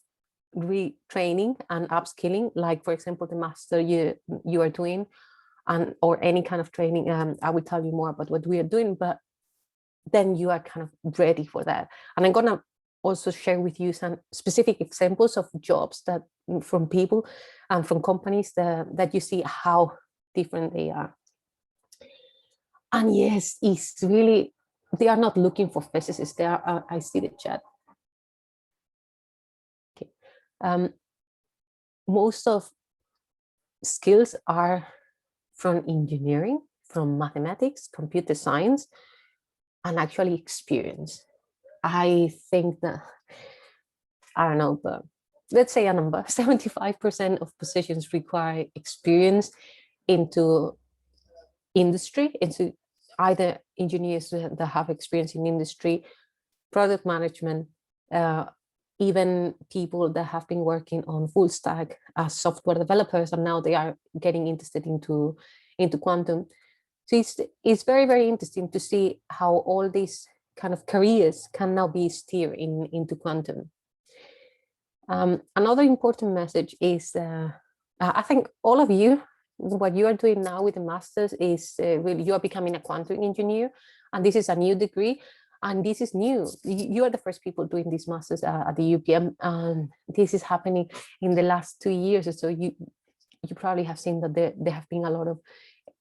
retraining and upskilling, like for example, the master you are doing, or any kind of training, I will tell you more about what we are doing, but then you are kind of ready for that. And I'm gonna also share with you some specific examples of jobs that from people and from companies that you see how different they are. And yes, it's really, they are not looking for physicists. They are, I see the chat. Okay. Most of skills are from engineering, from mathematics, computer science, and actually experience. I think that, I don't know, but let's say a number, 75% of positions require experience into industry, into either engineers that have experience in industry, product management, even people that have been working on full stack as software developers, and now they are getting interested into quantum. So it's very, very interesting to see how all these kind of careers can now be steered into quantum. Another important message is, I think all of you, what you are doing now with the masters is really, you are becoming a quantum engineer, and this is a new degree. And this is new. You are the first people doing these masters at the UPM, and this is happening in the last 2 years or so. You probably have seen that there have been a lot of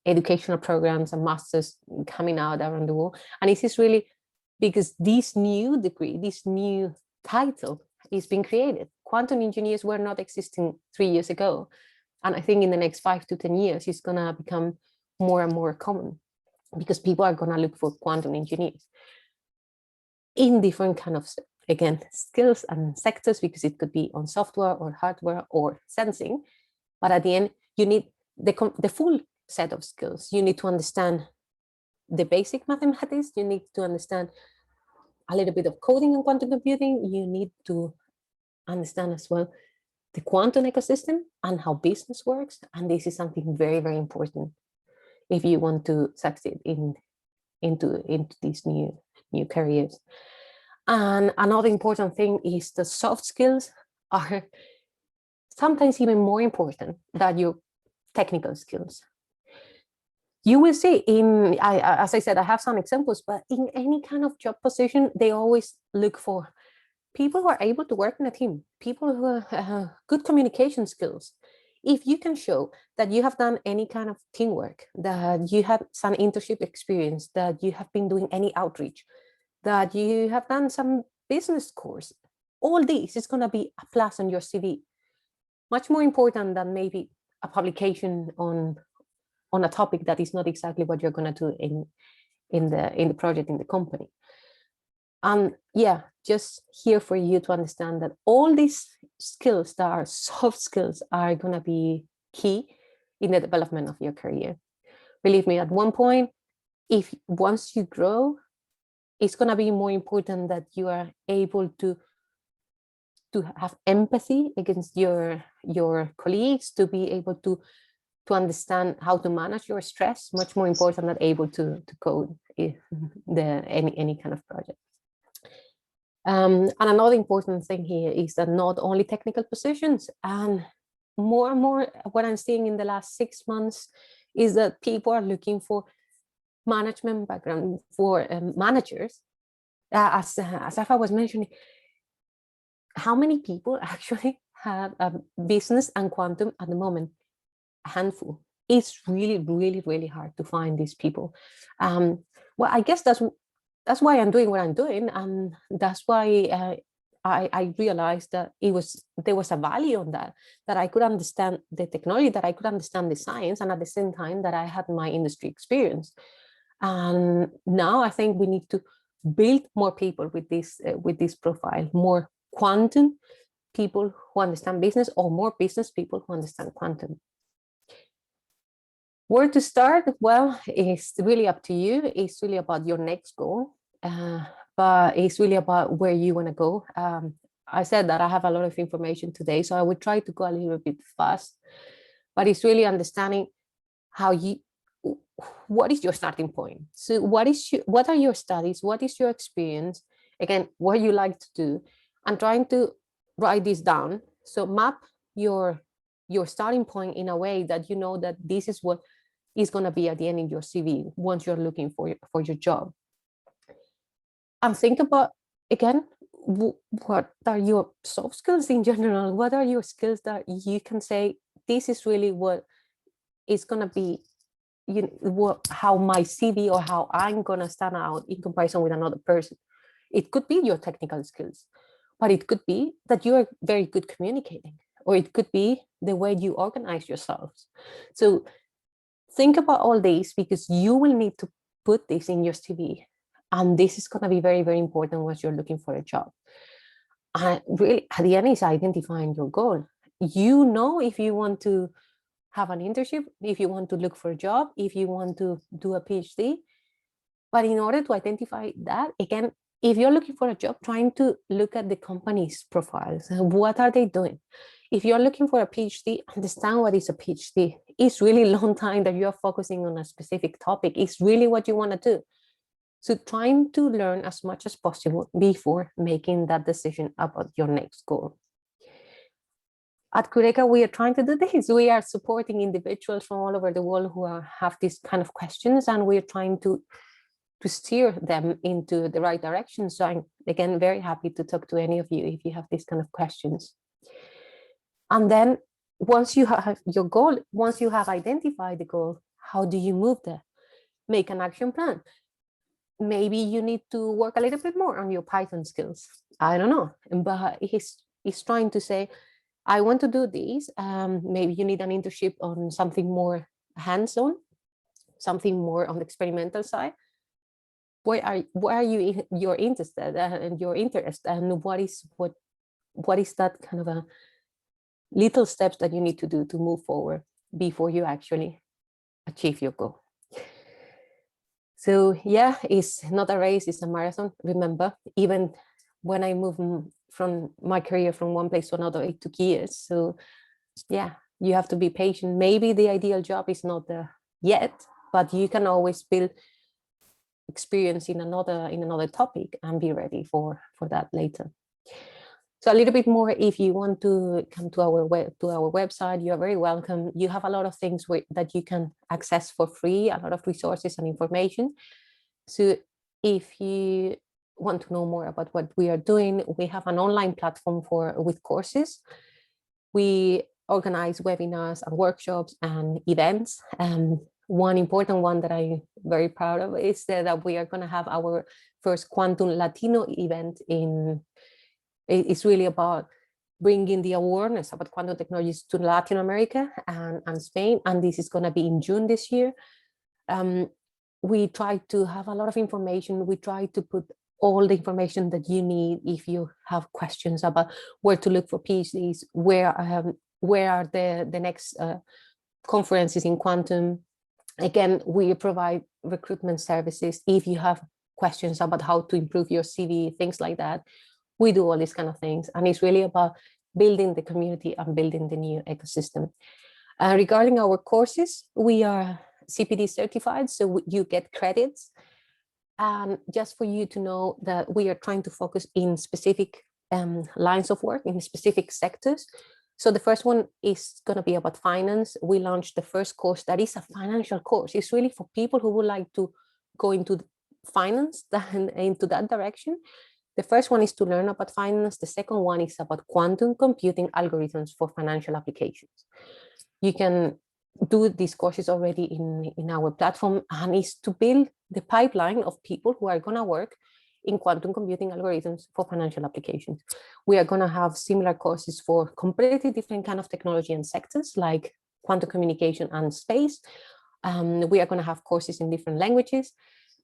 educational programs and masters coming out around the world. And this is really because this new degree, this new title is being created. Quantum engineers were not existing 3 years ago. And I think in the next 5 to 10 years, it's going to become more and more common because people are going to look for quantum engineers in different kind of, again, skills and sectors, because it could be on software or hardware or sensing. But at the end, you need the full set of skills. You need to understand the basic mathematics. You need to understand a little bit of coding and quantum computing. You need to understand as well the quantum ecosystem and how business works. And this is something very, very important if you want to succeed into these new careers. And another important thing is the soft skills are sometimes even more important than your technical skills. You will see as I said, I have some examples, but in any kind of job position, they always look for people who are able to work in a team, people who have good communication skills. If you can show that you have done any kind of teamwork, that you have some internship experience, that you have been doing any outreach, that you have done some business course, all this is going to be a plus on your CV. Much more important than maybe a publication on a topic that is not exactly what you're going to do in the project, in the company. And yeah, just here for you to understand that all these skills that are soft skills are going to be key in the development of your career. Believe me, at one point, once you grow, it's going to be more important that you are able to have empathy against your colleagues, to be able to understand how to manage your stress, much more important than able to code any kind of project. And another important thing here is that not only technical positions, and more what I'm seeing in the last 6 months is that people are looking for management background, for managers. As I was mentioning, how many people actually have business and quantum at the moment? A handful. It's really, really, really hard to find these people. Well, I guess that's why I'm doing what I'm doing, and that's why I realized that there was a value on that I could understand the technology, that I could understand the science, and at the same time that I had my industry experience. And now I think we need to build more people with this profile, more quantum people who understand business, or more business people who understand quantum. Where to start? Well, it's really up to you. It's really about your next goal, but it's really about where you want to go. I said that I have a lot of information today, so I would try to go a little bit fast, but it's really understanding what is your starting point. So what are your studies? What is your experience? Again, what you like to do, and trying to write this down. So map your starting point in a way that you know that this is what is going to be at the end in your CV once you're looking for your job. And think about, again, what are your soft skills in general? What are your skills that you can say, this is really what is going to be, how my CV or how I'm going to stand out in comparison with another person. It could be your technical skills, but it could be that you are very good communicating, or it could be the way you organize yourselves. So think about all these, because you will need to put this in your CV. And this is going to be very, very important once you're looking for a job. And really, at the end, is identifying your goal. You know, if you want to have an internship, if you want to look for a job, if you want to do a PhD. But in order to identify that, again, if you're looking for a job, trying to look at the company's profiles, what are they doing? If you're looking for a PhD, understand what is a PhD. It's really long time that you're focusing on a specific topic. It's really what you want to do. So trying to learn as much as possible before making that decision about your next goal. At QURECA, we are trying to do this. We are supporting individuals from all over the world who have these kind of questions, and we're trying to to steer them into the right direction. So I'm, again, very happy to talk to any of you if you have these kind of questions. And then once you have your goal, once you have identified the goal, how do you move there? Make an action plan. Maybe you need to work a little bit more on your Python skills. I don't know, but he's trying to say, I want to do this. Maybe you need an internship on something more hands-on, something more on the experimental side. Where are you're interested and your interest, and what is that kind of a little steps that you need to do to move forward before you actually achieve your goal. So yeah, it's not a race, it's a marathon. Remember, even when I moved from my career from one place to another, it took years. So yeah, you have to be patient. Maybe the ideal job is not there yet, but you can always build experience in another topic and be ready for that later. So a little bit more, if you want to come to our website, you are very welcome. You have a lot of things that you can access for free, a lot of resources and information. So if you want to know more about what we are doing, we have an online platform with courses. We organize webinars and workshops and events. One important one that I'm very proud of is that we are going to have our first Quantum Latino event it's really about bringing the awareness about quantum technologies to Latin America and Spain. And this is going to be in June this year. We try to have a lot of information. We try to put all the information that you need if you have questions about where to look for PhDs, where are the next conferences in quantum. Again, we provide recruitment services if you have questions about how to improve your CV, things like that. We do all these kind of things, and it's really about building the community and building the new ecosystem. Regarding our courses, we are CPD certified, so you get credits. And just for you to know that we are trying to focus in specific lines of work, in specific sectors. So the first one is going to be about finance. We launched the first course that is a financial course. It's really for people who would like to go into finance and into that direction. The first one is to learn about finance. The second one is about quantum computing algorithms for financial applications. You can do these courses already in our platform, and is to build the pipeline of people who are going to work in quantum computing algorithms for financial applications. We are going to have similar courses for completely different kind of technology and sectors like quantum communication and space. We are going to have courses in different languages.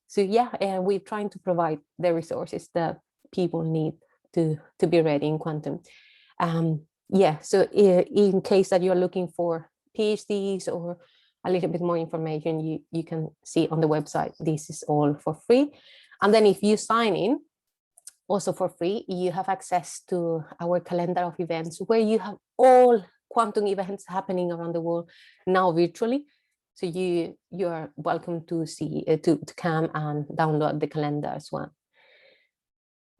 So yeah, we're trying to provide the resources that people need to be ready in quantum. Yeah, so in case that you're looking for PhDs or a little bit more information, you can see on the website. This is all for free. And then if you sign in also for free, you have access to our calendar of events where you have all quantum events happening around the world now virtually. So you are welcome to see to come and download the calendar as well.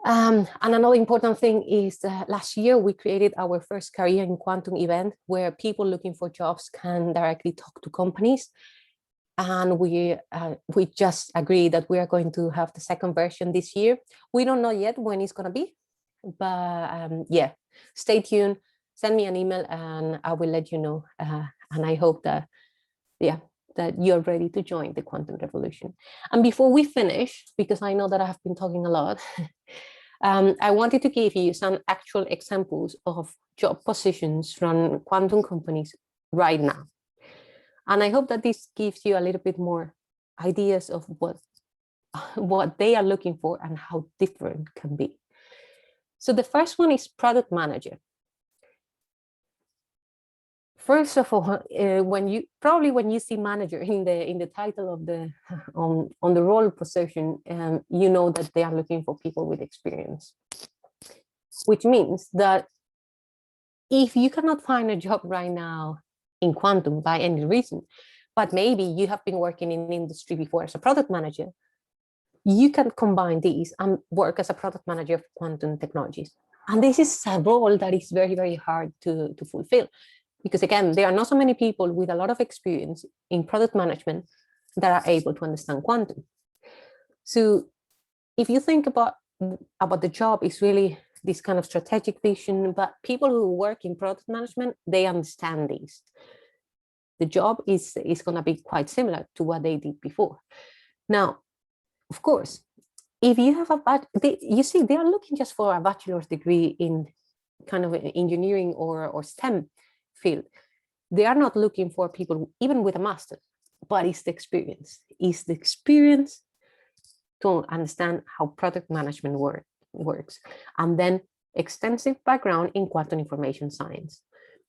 And another important thing is last year we created our first career in quantum event where people looking for jobs can directly talk to companies. And we just agreed that we are going to have the second version this year. We don't know yet when it's going to be, but yeah, stay tuned, send me an email and I will let you know. And I hope that, yeah, that you're ready to join the quantum revolution. And before we finish, because I know that I have been talking a lot, I wanted to give you some actual examples of job positions from quantum companies right now. And I hope that this gives you a little bit more ideas of what they are looking for and how different can be. So the first one is product manager. First of all, when you see manager in the title of the on the role position, you know that they are looking for people with experience, which means that if you cannot find a job right now in quantum by any reason, but maybe you have been working in industry before as a product manager, you can combine these and work as a product manager for quantum technologies. And this is a role that is very, very hard to fulfill. Because again, there are not so many people with a lot of experience in product management that are able to understand quantum. So if you think about the job, it's really this kind of strategic vision, but people who work in product management, they understand this. The job is going to be quite similar to what they did before. Now, of course, if you have you see, they are looking just for a bachelor's degree in kind of engineering or STEM field. They are not looking for people even with a master, but it's the experience. It's the experience to understand how product management works. And then extensive background in quantum information science.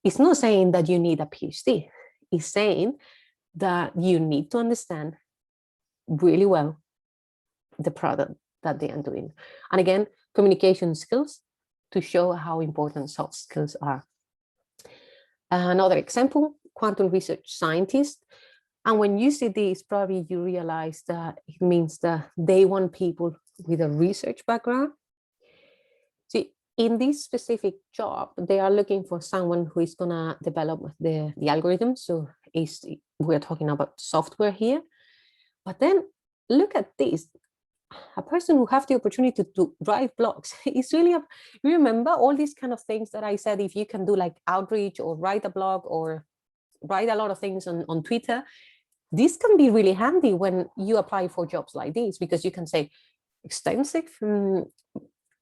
It's not saying that you need a PhD. It's saying that you need to understand really well the product that they are doing. And again, communication skills to show how important soft skills are. Another example, quantum research scientist. And when you see this, probably you realize that it means that they want people with a research background. See, in this specific job, they are looking for someone who is going to develop the algorithm. So we're talking about software here. But then look at this. A person who have the opportunity to write blogs is really, you remember all these kind of things that I said, if you can do like outreach or write a blog or write a lot of things on Twitter, this can be really handy when you apply for jobs like this, because you can say extensive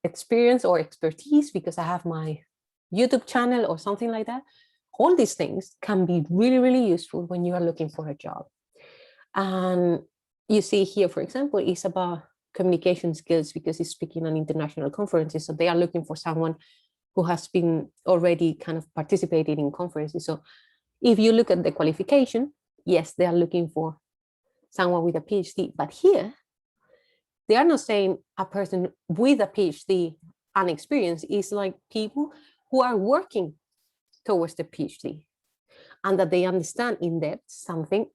experience or expertise because I have my YouTube channel or something like that. All these things can be really, really useful when you are looking for a job. And you see here, for example, it's about communication skills because he's speaking on international conferences. So they are looking for someone who has been already kind of participated in conferences. So if you look at the qualification, yes, they are looking for someone with a PhD, but here they are not saying a person with a PhD and experience. Is like people who are working towards the PhD and that they understand in depth something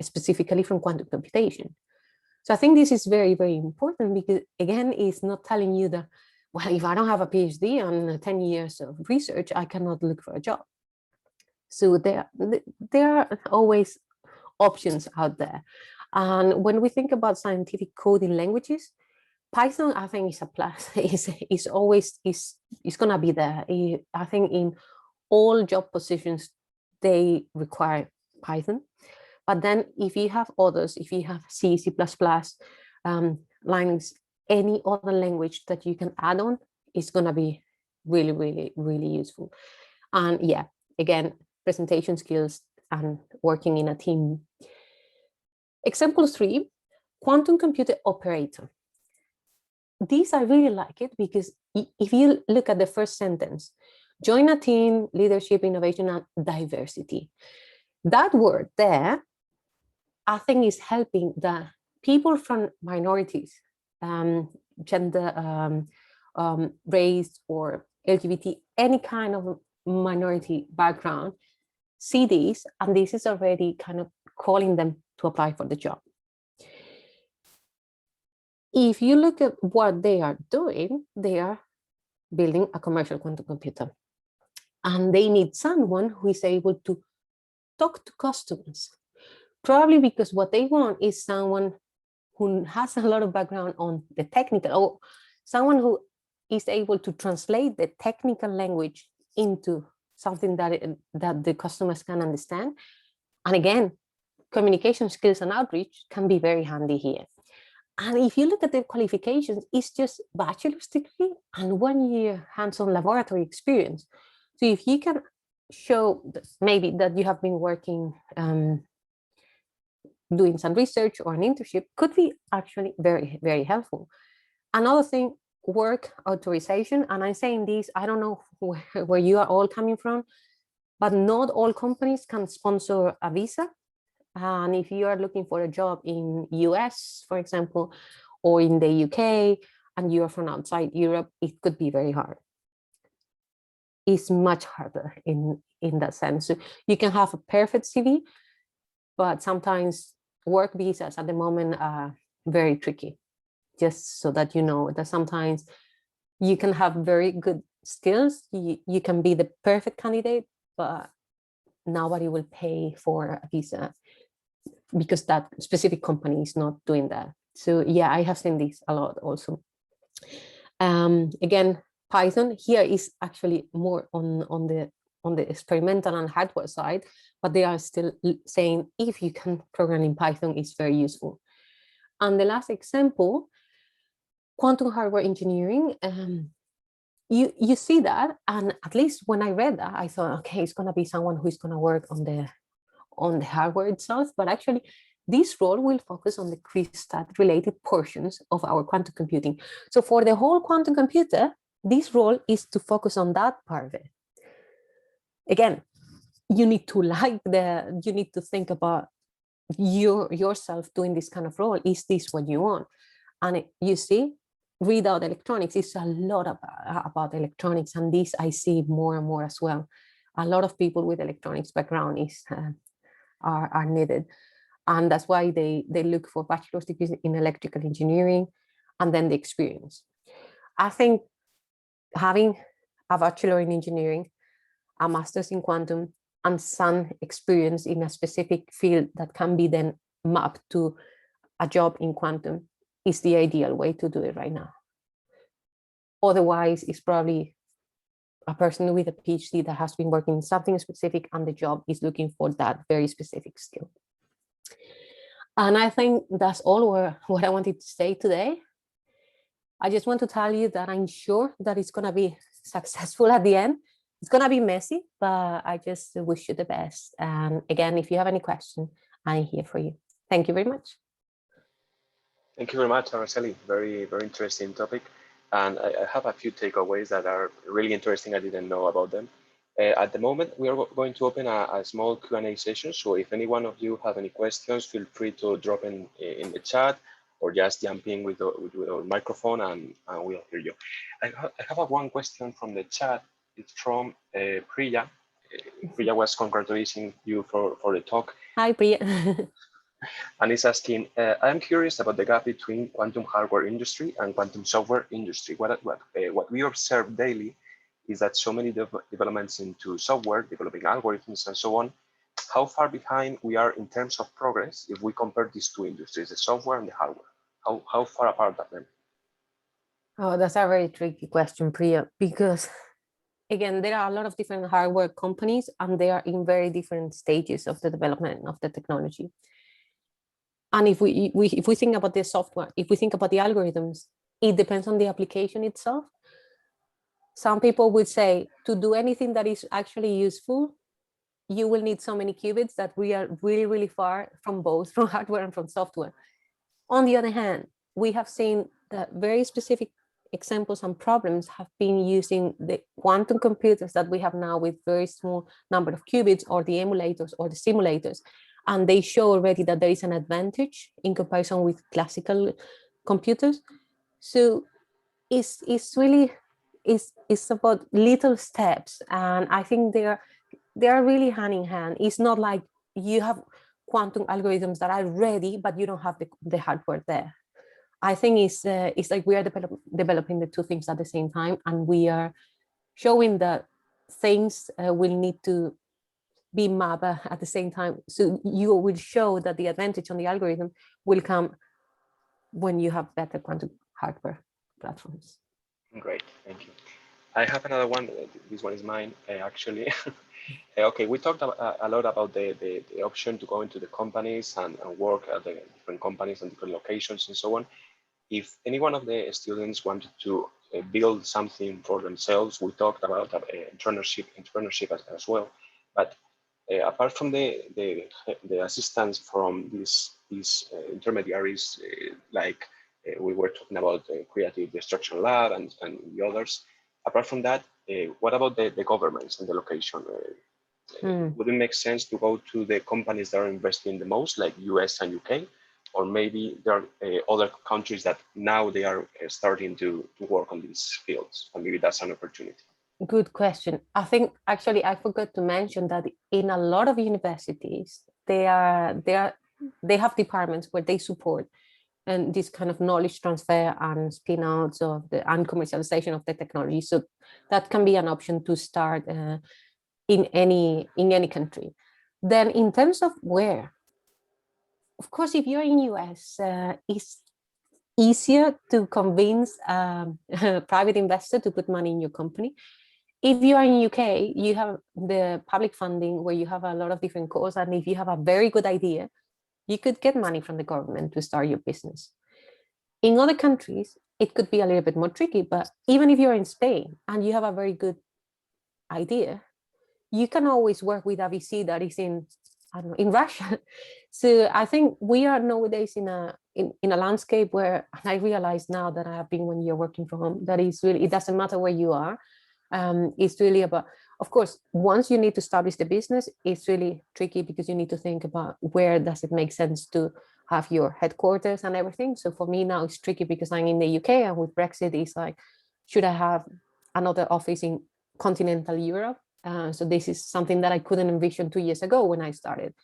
specifically from quantum computation. So I think this is very, very important because, again, it's not telling you that, well, if I don't have a PhD and 10 years of research, I cannot look for a job. So there are always options out there. And when we think about scientific coding languages, Python, I think, is a plus. Is always going to be there. I think in all job positions, they require Python. But then if you have others, if you have C, C++, Linux, any other language that you can add on, it's going to be really, really, really useful. And yeah, again, presentation skills and working in a team. Example 3, quantum computer operator. This, I really like it because if you look at the first sentence, join a team, leadership, innovation, and diversity. That word there, I think, is helping the people from minorities, gender, race, or LGBT, any kind of minority background, see this, and this is already kind of calling them to apply for the job. If you look at what they are doing, they are building a commercial quantum computer. And they need someone who is able to talk to customers. Probably because what they want is someone who has a lot of background on the technical, or someone who is able to translate the technical language into something that the customers can understand. And again, communication skills and outreach can be very handy here. And if you look at the qualifications, it's just bachelor's degree and 1 year hands-on laboratory experience. So if you can show maybe that you have been working, doing some research or an internship, could be actually very, very helpful. Another thing, work authorization. And I'm saying this, I don't know where you are all coming from, but not all companies can sponsor a visa. And if you are looking for a job in US, for example, or in the UK, and you're from outside Europe, it could be very hard. It's much harder in that sense. So you can have a perfect CV, but sometimes work visas at the moment are very tricky. Just so that you know that sometimes you can have very good skills, you can be the perfect candidate, but nobody will pay for a visa because that specific company is not doing that. So yeah, I have seen this a lot also. Again, Python here is actually more on the experimental and hardware side, but they are still saying if you can program in Python, it's very useful. And the last example, quantum hardware engineering. You see that, and at least when I read that, I thought, okay, it's going to be someone who's going to work on the hardware itself, but actually this role will focus on the crystal related portions of our quantum computing. So for the whole quantum computer, this role is to focus on that part of it. Again, you need to think about yourself doing this kind of role. Is this what you want? And you see, readout electronics is a lot about electronics, and this I see more and more as well. A lot of people with electronics background are needed, and that's why they look for bachelor's degrees in electrical engineering, and then the experience. I think having a bachelor in engineering, a master's in quantum, and some experience in a specific field that can be then mapped to a job in quantum is the ideal way to do it right now. Otherwise, it's probably a person with a PhD that has been working in something specific, and the job is looking for that very specific skill. And I think that's all what I wanted to say today. I just want to tell you that I'm sure that it's going to be successful at the end. It's going to be messy, but I just wish you the best. And again, if you have any question, I'm here for you. Thank you very much. Thank you very much, Araceli. Very, very interesting topic. And I have a few takeaways that are really interesting. I didn't know about them. At the moment, we are going to open a small Q&A session. So if any one of you have any questions, feel free to drop in the chat or just jump in with our microphone, and we'll hear you. I have one question from the chat. It's from Priya. Priya was congratulating you for the talk. Hi, Priya. And it's asking, I'm curious about the gap between quantum hardware industry and quantum software industry. What we observe daily is that so many developments into software, developing algorithms and so on, how far behind we are in terms of progress if we compare these two industries, the software and the hardware. How far apart are them? Oh, that's a very tricky question, Priya, because again, there are a lot of different hardware companies, and they are in very different stages of the development of the technology. And if we think about the software, if we think about the algorithms, it depends on the application itself. Some people would say to do anything that is actually useful, you will need so many qubits that we are really, really far from both, from hardware and from software. On the other hand, we have seen that very specific examples and problems have been using the quantum computers that we have now with very small number of qubits, or the emulators or the simulators. And they show already that there is an advantage in comparison with classical computers. So it's really about little steps, and I think they are really hand in hand. It's not like you have quantum algorithms that are ready, but you don't have the hardware there. I think it's like we are developing the two things at the same time, and we are showing that things will need to be mapped at the same time. So you will show that the advantage on the algorithm will come when you have better quantum hardware platforms. Great, thank you. I have another one. This one is mine, actually. Okay, we talked a lot about the option to go into the companies and work at the different companies and different locations and so on. If any one of the students wanted to build something for themselves, we talked about entrepreneurship as well. But apart from the assistance from these intermediaries, like we were talking about the Creative Destruction Lab and the others, apart from that, what about the governments and the location? Would it make sense to go to the companies that are investing the most, like US and UK? Or maybe there are other countries that now they are starting to work on these fields, and maybe that's an opportunity. Good question. I think actually I forgot to mention that in a lot of universities, they have departments where they support and this kind of knowledge transfer and spin outs of and commercialization of the technology. So that can be an option to start in any country. Then in terms of where, of course, if you're in US, easier to convince a private investor to put money in your company. If you are in UK, you have the public funding where you have a lot of different courses, and if you have a very good idea, you could get money from the government to start your business. In other countries, it could be a little bit more tricky, but even if you're in Spain and you have a very good idea, you can always work with a VC that is in, I don't know, in Russia. So I think we are nowadays in a landscape where, and I realize now that I have been 1 year working from home, that is really, it doesn't matter where you are. It's really about, of course, once you need to establish the business, it's really tricky because you need to think about where does it make sense to have your headquarters and everything. So for me now it's tricky because I'm in the UK, and with Brexit it's like, should I have another office in continental Europe? So this is something that I couldn't envision 2 years ago when I started.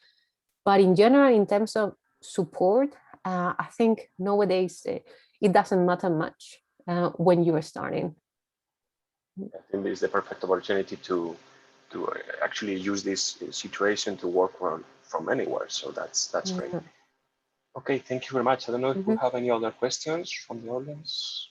But in general, in terms of support, I think nowadays it doesn't matter much when you are starting. I think this is the perfect opportunity to actually use this situation to work from anywhere. So that's great. Okay, thank you very much. I don't know if we have any other questions from the audience.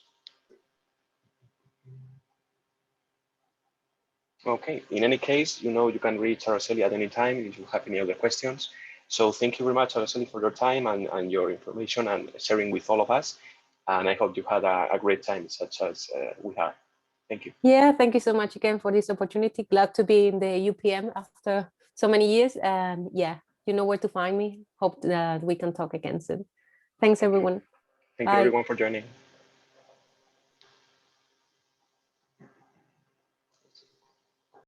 Okay, in any case, you can reach Araceli at any time if you have any other questions. So thank you very much, Araceli, for your time and your information and sharing with all of us. And I hope you had a great time, such as we had. Thank you. Yeah, thank you so much again for this opportunity. Glad to be in the UPM after so many years. And yeah, you know where to find me. Hope that we can talk again soon. Thanks, everyone. Thank you, everyone, for joining.